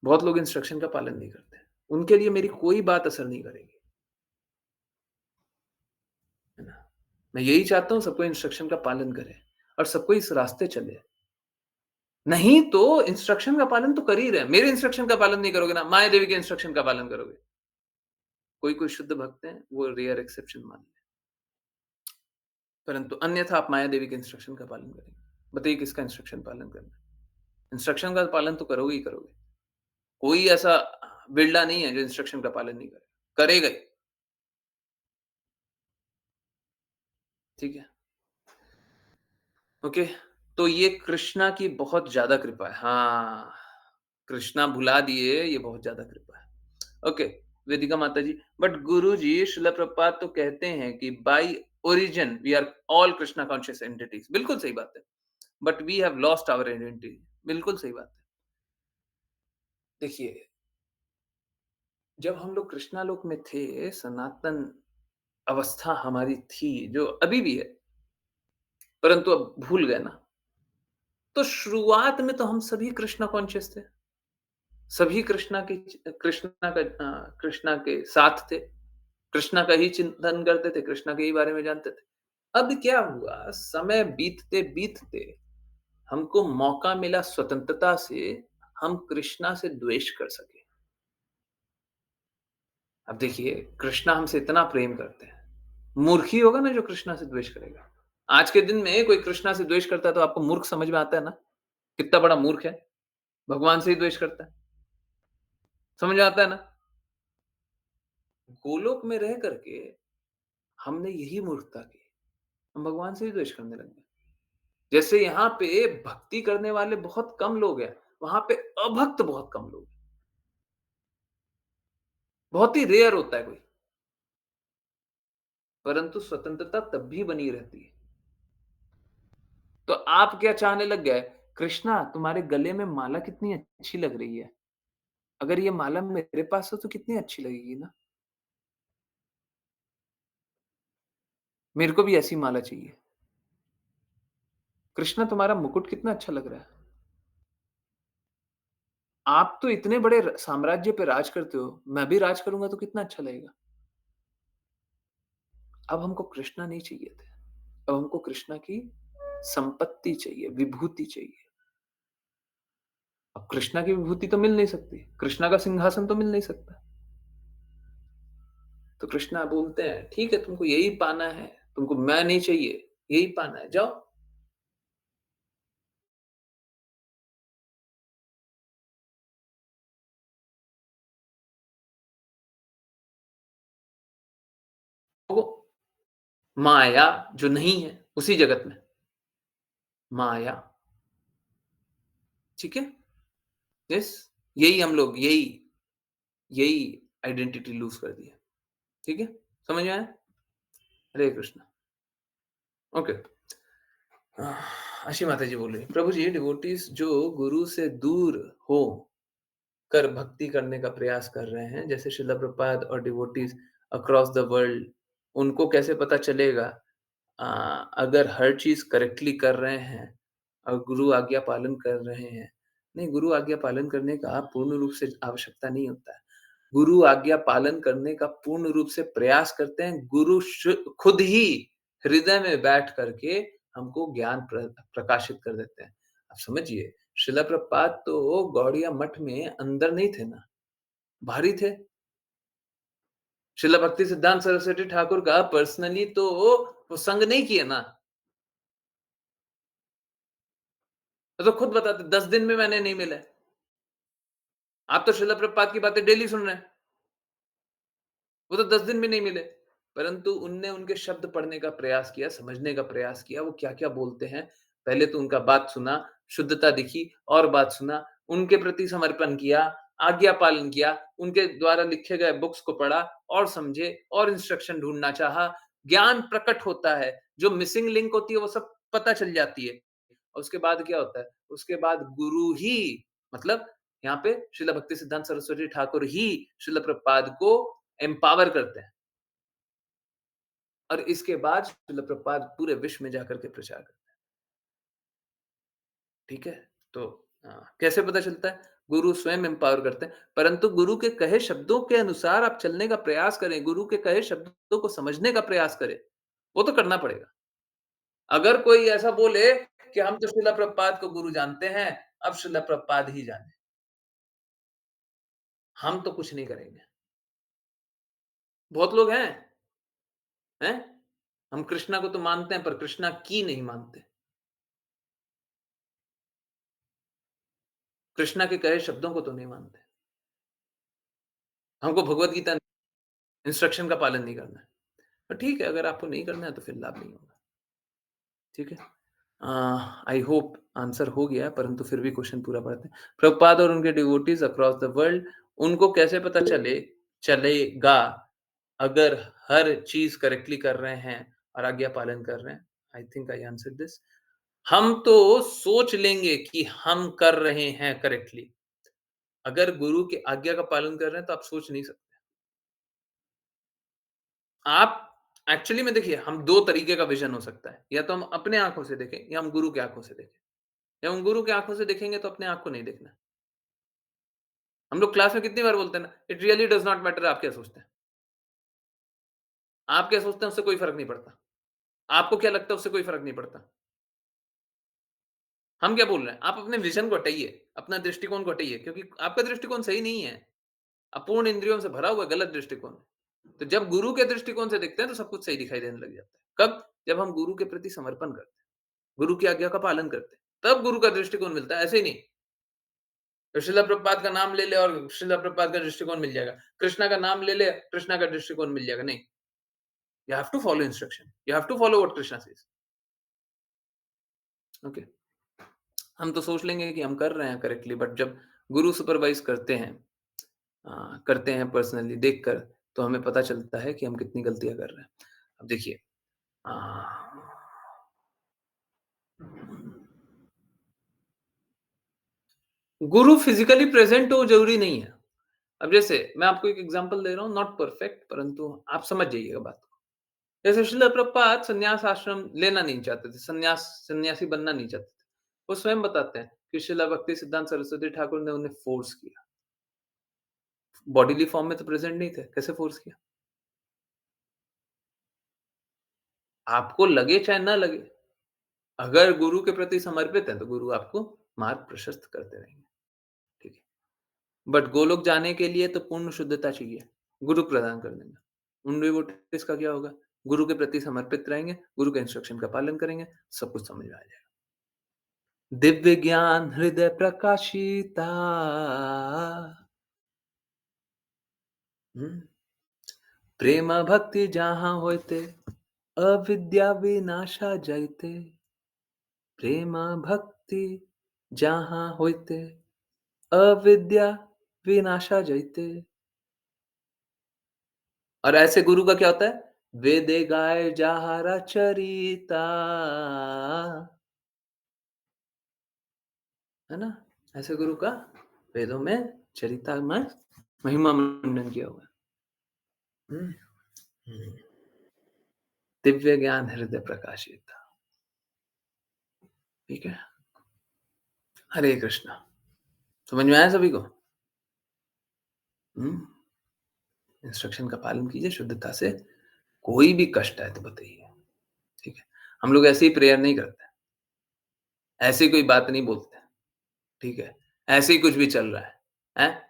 बहुत लोग इंस्ट्रक्शन का पालन नहीं करते। उनके लिए मेरी कोई बात असर नहीं करेगी, है ना? मैं यही चाहता हूँ सबको इंस्ट्रक्शन का पालन करें और सबको इस रास्ते चले। नहीं तो इंस्ट्रक्शन का पालन तो कर ही रहे हैं। मेरे इंस्ट्रक्शन का पालन नहीं करोगे ना, माया देवी के इंस्ट्रक्शन का पालन करोगे। कोई-कोई शुद्ध भक्त हैं, वो रेयर एक्सेप्शन मान लें। परंतु अन्यथा आप माया देवी के इंस्ट्रक्शन का पालन करेंगे। बताइए किसका इंस्ट्रक्शन पालन करना है? इंस्ट्रक्शन का पालन तो करोगे ही करोगे। कोई ऐसा बिल्डा नहीं है जो इंस्ट्रक्शन का पालन नहीं करेगा, करेगा ही। ठीक है? ओके, तो ये कृष्णा की बहुत ज़्यादा कृपा है। हाँ, कृष्णा भुला दिए, ये बहुत ज़्यादा कृपा है। ओके, वेदिका माता जी, बट गुरुजी श्रील प्रभुपाद तो कहते हैं कि by origin we are all Krishna conscious entities. बिल्कुल सही बात है, but we have lost our identity. बिल्कुल सही बात है। देखिए, जब हम लोग कृष्णा लोक में थे, सनातन अवस्था हमारी थी, जो अभी भी है, परंतु अब भूल गए ना। तो शुरुआत में तो हम सभी कृष्णा कॉन्शियस थे। सभी कृष्णा के साथ थे। कृष्णा का ही चिंतन करते थे, कृष्णा के ही बारे में जानते थे। अब क्या हुआ, समय बीतते-बीतते हमको मौका मिला स्वतंत्रता से, हम कृष्णा से द्वेष कर सके। अब देखिए, कृष्णा हमसे इतना प्रेम करते हैं, मूर्ख ही होगा ना जो कृष्णा से द्वेष करेगा। आज के दिन में कोई कृष्णा से द्वेष करता है तो आपको मूर्ख समझ में आता है ना? कितना बड़ा मूर्ख है, भगवान से ही द्वेष करता है। समझ में आता है ना? गोलोक में रह करके हमने यही मूर्खता की, हम भगवान से ही द्वेष करने लग गए। जैसे यहाँ पे भक्ति करने वाले बहुत कम लोग हैं, वहाँ पे अभक्त बहुत कम लोग हैं। बहुत ही रेयर होता है कोई, परंतु स्वतंत्रता तब भी बनी रहती है। तो आप क्या चाहने लग गए, कृष्णा तुम्हारे गले में माला कितनी अच्छी लग रही है। अगर ये माला मेरे पास हो तो कितनी अच्छी लगेगी ना। मेरे को भी ऐसी माला चाहिए। कृष्णा तुम्हारा मुकुट कितना अच्छा लग रहा है। आप तो इतने बड़े साम्राज्य पे राज करते हो, मैं भी राज करूंगा तो कितना अच्छा लगेगा। अब हमको कृष्णा नहीं चाहिए थे, अब हमको कृष्णा की संपत्ति चाहिए, विभूति चाहिए। अब कृष्णा की विभूति तो मिल नहीं सकती, कृष्णा का सिंहासन तो मिल नहीं सकता। तो कृष्णा बोलते हैं, ठीक है, तुमको यही पाना है, तुमको मैं नहीं चाहिए, यही पाना है, जाओ। वो माया जो नहीं है उसी जगत में, माया। ठीक है, यस, यही हम लोग, यही यही आइडेंटिटी लूज कर दी है। ठीक है, समझ में आया? हरे कृष्णा। ओके। आशी माता जी बोल रही, प्रभु जी, डिवोटीज जो गुरु से दूर हो कर भक्ति करने का प्रयास कर रहे हैं, जैसे श्रील प्रभुपाद और डिवोटीज अक्रॉस द वर्ल्ड, उनको कैसे पता चलेगा अ, अगर हर चीज करेक्टली कर रहे हैं और गुरु आज्ञा पालन कर रहे हैं? नहीं, गुरु आज्ञा पालन करने का पूर्ण रूप से आवश्यकता नहीं होता है। गुरु आज्ञा पालन करने का पूर्ण रूप से प्रयास करते हैं गुरु खुद ही हृदय में बैठ करके हमको ज्ञान प्रकाशित कर देते हैं। आप समझिए, श्रील प्रभुपाद तो गौड़िया मठ में अंदर नहीं थे ना, बाहर ही थे। श्रील भक्ति सिद्धांत सरस्वती ठाकुर का पर्सनली तो वो संग नहीं किए ना। वो तो खुद बताते, 10 दिन में मैंने नहीं मिले। आप तो श्रील प्रभुपाद की बातें डेली सुन रहे हैं। वो तो 10 दिन में नहीं मिले, परंतु उनने उनके शब्द पढ़ने का प्रयास किया, समझने का प्रयास किया, वो क्या-क्या बोलते हैं। पहले तो उनका बात सुना, शुद्धता दिखी, और बात सुना, उनके प्रति समर्पण किया, आज्ञा पालन किया, उनके द्वारा लिखे गए बुक्स को पढ़ा और समझे और इंस्ट्रक्शन ढूँढना चाहा। ज्ञान प्रकट होता है, जो मिसिंग लिंक होती है वो सब पता चल जाती है। और उसके बाद क्या होता है? उसके बाद गुरु ही, मतलब यहाँ पे श्रील भक्ति सिद्धांत सरस्वती ठाकुर ही श्रील प्रभुपाद को एम्पावर करते हैं, और इसके बाद श्रील प्रभुपाद पूरे विश्व में जाकर के प्रचार करते हैं। ठीक है? तो कैसे पता चलता है? गुरु स्वयं एम्पावर करते हैं, परंतु गुरु के कहे शब्दों के अनुसार आप चलने का प्रयास करें, गुरु के कहे शब्दों को समझने का प्रयास करें, वो तो करना पड़ेगा। अगर कोई ऐसा बोले कि हम तो श्रील प्रभुपाद को गुरु जानते हैं, अब श्रील प्रभुपाद ही जाने, हम तो कुछ नहीं करेंगे। बहुत लोग हैं? हम कृष्णा को तो मानते हैं, पर कृष्णा की नहीं मानते। कृष्णा के कहे शब्दों को तो नहीं मानते। हमको भगवत गीता इंस्ट्रक्शन का पालन नहीं करना है। तो ठीक है, अगर आपको नहीं करना है तो फिर लाभ नहीं होगा। ठीक है? आई होप आंसर हो गया है, परंतु फिर भी क्वेश्चन पूरा पढ़ते हैं। प्रभुपाद और उनके डिवोटीज अक्रॉस द वर्ल्ड, उनको कैसे पता चलेगा अगर हर चीज करेक्टली कर रहे हैं और आज्ञा पालन कर रहे हैं? I think I answered this. हम तो सोच लेंगे कि हम कर रहे हैं करेक्टली। अगर गुरु की आज्ञा का पालन कर रहे हैं तो आप सोच नहीं सकते। आप एक्चुअली में देखिए, हम 2 तरीके का विज़न हो सकता है। या तो हम अपने आँखों से देखें या हम गुरु की आँखों से देखें। या हम गुरु की आँखों से देखेंगे तो अपने आँख को नहीं देखना है। हम लोग क्लास में कितनी बार बोलते हैं ना, it really does not matter आप क्या सोचते हैं। आप क्या सोचते हैं उससे कोई फ़र्क नहीं पड़ता। आपको क्या लगता है उससे कोई फ़र्क नहीं पड़ता। हम क्या बोल रहे हैं? आप अपने विज़न को हटाइए, अपना दृष्टिकोण को हटाइए, क्योंकि आपका दृष्टिकोण सही नहीं है। अपूर्ण इंद्रियों से भरा हुआ गलत दृष्टिकोण है। तो जब गुरु के दृष्टिकोण से देखते हैं तो सब कुछ सही दिखाई देने लग जाता है। कब? जब हम गुरु के प्रति समर्पण करते हैं, गुरु की आज्ञा का पालन करते हैं, तब गुरु का दृष्टिकोण मिलता है, ऐसे ही नहीं। तो श्रील प्रभुपाद का नाम ले ले और श्रील प्रभुपाद का दृष्टिकोण मिल जाएगा। कृष्णा का नाम ले ले, कृष्णा का दृष्टिकोण मिल जाएगा, नहीं। You have to follow instruction, you have to follow what Krishna says. Okay? हम तो सोच लेंगे कि हम कर रहे हैं करेक्टली, बट जब गुरु सुपरवाइज करते हैं पर्सनली देखकर, तो हमें पता चलता है कि हम कितनी गलतियाँ कर रहे हैं। अब देखिए, अ, गुरु फिज़िकली प्रेज़ेंट हो ज़रूरी नहीं है। अब जैसे मैं आपको एक एग्ज़ाम्पल दे रहा हूँ, नॉट परफेक्ट, परंतु आप समझ जाइएगा बात को। जैसे श्रील प्रभुपाद संन्यास आश्रम लेना नहीं चाहते थे, सन्यासी बनना नहीं चाहते थे। वो स्वयं बताते हैं कि श्रील भक्ति सिद्धांत सरस्वती ठाकुर ने उन्हें फ़ोर्स किया। बॉडीली फॉर्म में तो प्रेज़ेंट नहीं थे, कैसे फ़ोर्स किया? आपको लगे चाहे ना लगे, अगर गुरु के प्रति समर्पित हैं, तो गुरु आपको मार्ग प्रशस्त करते रहेंगे। ठीक है? बट गोलोक जाने के लिए तो पूर्ण शुद्धता चाहिए, गुरु प्रदान कर देंगे। उन डिवोटीज का क्या होगा? गुरु के प्रति समर्पित रहेंगे, गुरु के इंस्ट्रक्शन का पालन करेंगे, सब कुछ समझ में आ जाएगा। दिव्य ज्ञान हृदय प्रकाशिता। प्रेम भक्ति जहाँ होते, अविद्या विनाशा जाइते। प्रेम भक्ति जहाँ होते, अविद्या विनाशा जाइते। और ऐसे गुरु का क्या होता है? वेदे गाय जहारा चरिता, है ना? ऐसे गुरु का वेदों में चरिता में महिमा मंडन किया हुआ है। हम्म, हम्म। दिव्य ज्ञान हृदय प्रकाशित। ठीक है? हरे कृष्णा। समझ में आया सभी को? इंस्ट्रक्शन का पालन कीजिए शुद्धता से। कोई भी कष्ट है तो बताइए। ठीक है? हम लोग ऐसे ही प्रेयर नहीं करते, ऐसे ही कोई बात नहीं बोलते। ठीक है? ऐसे ही कुछ भी चल रहा है, हैं?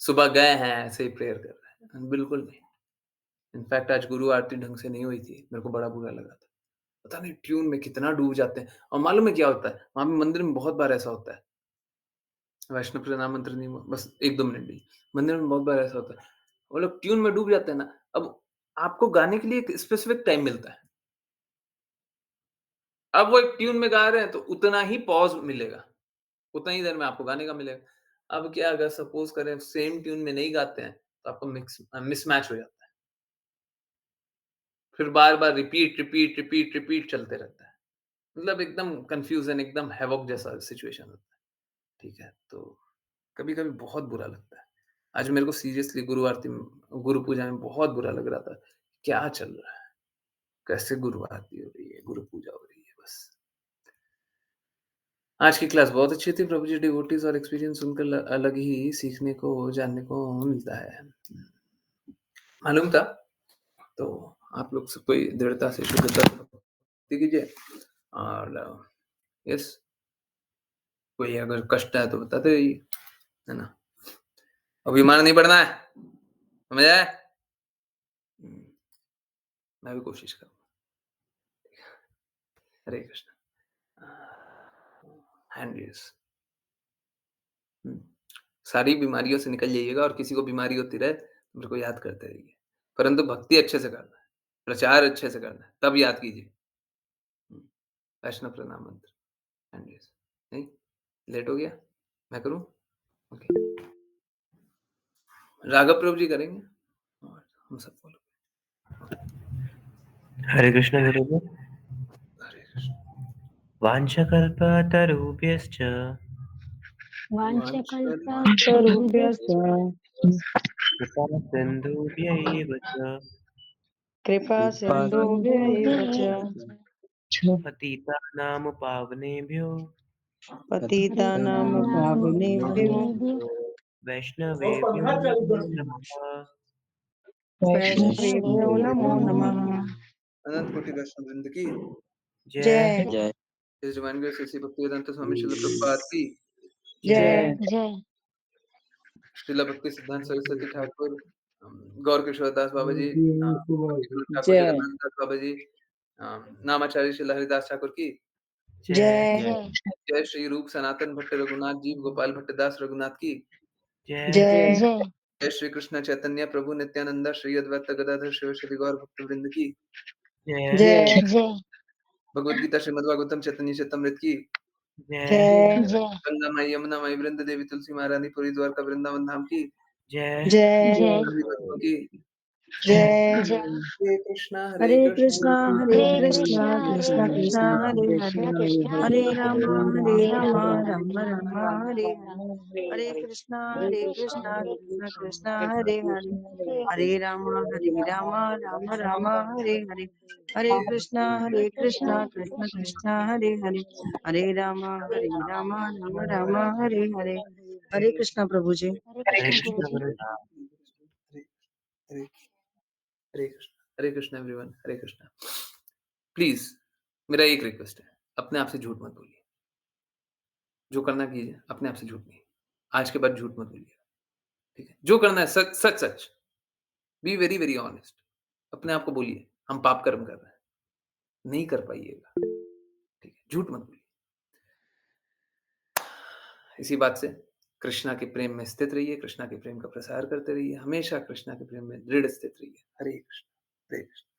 सुबह गए हैं, ऐसे ही प्रेयर कर रहे हैं, बिल्कुल नहीं। इनफैक्ट आज गुरु आरती ढंग से नहीं हुई थी, मेरे को बड़ा बुरा लगा था। पता नहीं ट्यून में कितना डूब जाते हैं। और मालूम है क्या होता है? वहाँ पे मंदिर में बहुत बार ऐसा होता है। वैष्णव प्रणाम मंत्र नहीं हुआ, बस 1-2 मिनट भी। मंदिर में बहुत बार ऐसा होता है। वो लोग ट्यून में डूब जाते हैं ना, अब आपको गाने के लिए एक स्पेसिफिक टाइम मिलता है। अब वो एक ट्यून में गा रहे हैं तो उतना ही पॉज़ मिलेगा, उतना ही देर में आपको गाने का मिलेगा। अब क्या अगर सपोज़ करें सेम ट्यून में नहीं गाते हैं, तो आपको मिसमैच हो जाता है। फिर बार-बार रिपीट चलते रहता है। मतलब एकदम कन्फ्यूज़न, एकदम हैवॉक जैसा सिचुएशन होता है। ठीक है? तो कभी-कभी बहुत बुरा लगता है। आज मेरे को सीरियसली गुरु आरती में, गुरु पूजा में बहुत बुरा लग रहा था। क्या चल रहा है? कैसे गुरु आरती हो रही है, गुरु पूजा हो रही है बस। आज की क्लास बहुत अच्छी थी प्रभु जी, डिवोटीज़ और एक्सपीरियंस सुनकर अलग ही सीखने को, जानने को मिलता है। मालूम था, तो आप लोग सब कोई दृढ़ता से शुद्धता से भक्ति कीजिए और यस, कोई अगर कष्ट है तो बताते रहिए, है ना? और बीमार नहीं पड़ना है, समझ आया? हुँ, मैं भी कोशिश करूँगा। हरे कृष्ण। Hand raise. हुँ, सारी बीमारियों से निकल जाइएगा और किसी को बीमारी होती रहे, तो मेरे को याद करते रहिए। परंतु भक्ति अच्छे से करना है, प्रचार अच्छे से करना है, तब याद कीजिए। हुँ, वैष्णव प्रणाम मंत्र, हैंड रेज़। नहीं? लेट हो गया? मैं करूँ? ओके। राघव प्रभु जी करेंगे और हम सब फॉलो हरे कृष्ण गुरुदेव। हरे कृष्ण। वाञ्छकल्पतरुभ्यश्च वाञ्छकल्पतरुभ्यश्च कृपासिन्धुभ्यैव च कृपासिन्धुभ्यैव च पतितानां पावनेभ्यो पतितानां पावनेभ्यो वैष्णवेभ्यो नमो नमः। वैष्णवेभ्यो नमो नमः। अनंत कोटि वैष्णव वृंद की जय जय इस डिवाइन ग्रेस श्री भक्तिवेदांत स्वामी श्रील प्रभुपाद की जय जय श्रील भक्ति सिद्धांत सरस्वती ठाकुर गौर किशोर दास बाबा जी भक्ति विनोद ठाकुर जय जगन्नाथ दास बाबा जी नामाचार्य श्री हरिदास ठाकुर की जय जय जय जय श्री रूप सनातन भट्ट रघुनाथ जी गोपाल भट्टदास रघुनाथ की जय जय जय जय श्री कृष्ण चैतन्य प्रभु नित्यानंद श्री अद्वैत गदाधर शिव श्री गौर भक्त वृंद की जय जय जय भगवद गीता श्रीमद् भागवतम चैतन्य चैतमृत की जय जय जय गंगा माई यमुना माई वृंद देवी तुलसी महारानी पुरी द्वारका वृंदावन धाम की जय जय जय सभी भक्तों की जय जय हरे कृष्णा हरे हरे कृष्णा कृष्णा हरे कृष्ण कृष्ण कृष्णा हरे हरे कृष्ण कृष्ण हरे हरे राम हरे हरे हरे राम राम राम हरे राम राम हरे राम हरे राम हरे हरे कृष्णा हरे कृष्णा कृष्ण हरे कृष्ण कृष्णा कृष्ण कृष्ण हरे हरे कृष्ण हरे हरे हरे राम हरे राम राम राम राम राम हरे हरे हरे हरे कृष्णा कृष्ण कृष्ण कृष्ण कृष्ण हरे हरे हरे राम हरे राम राम राम हरे हरे हरे कृष्णा प्रभु जी। हरे हरे कृष्ण गुरु कृष्ण जी गुरु। हरे हरे कृष्ण एवरीवन हरे कृष्ण प्लीज मेरा एक रिक्वेस्ट है अपने आप से झूठ मत बोलिए जो करना कीजिए अपने आप से झूठ नहीं आज के बाद झूठ मत बोलिए ठीक है जो करना है सच सच सच बी वेरी वेरी ऑनेस्ट अपने आप को बोलिए हम पाप कर्म कर रहे हैं नहीं कर पाइएगा ठीक है झूठ मत बोलिए इसी बात से कृष्णा के प्रेम में स्थित रहिए कृष्णा के प्रेम का प्रसार करते रहिए हमेशा कृष्णा के प्रेम में दृढ़ स्थित रहिए हरे कृष्ण हरे कृष्ण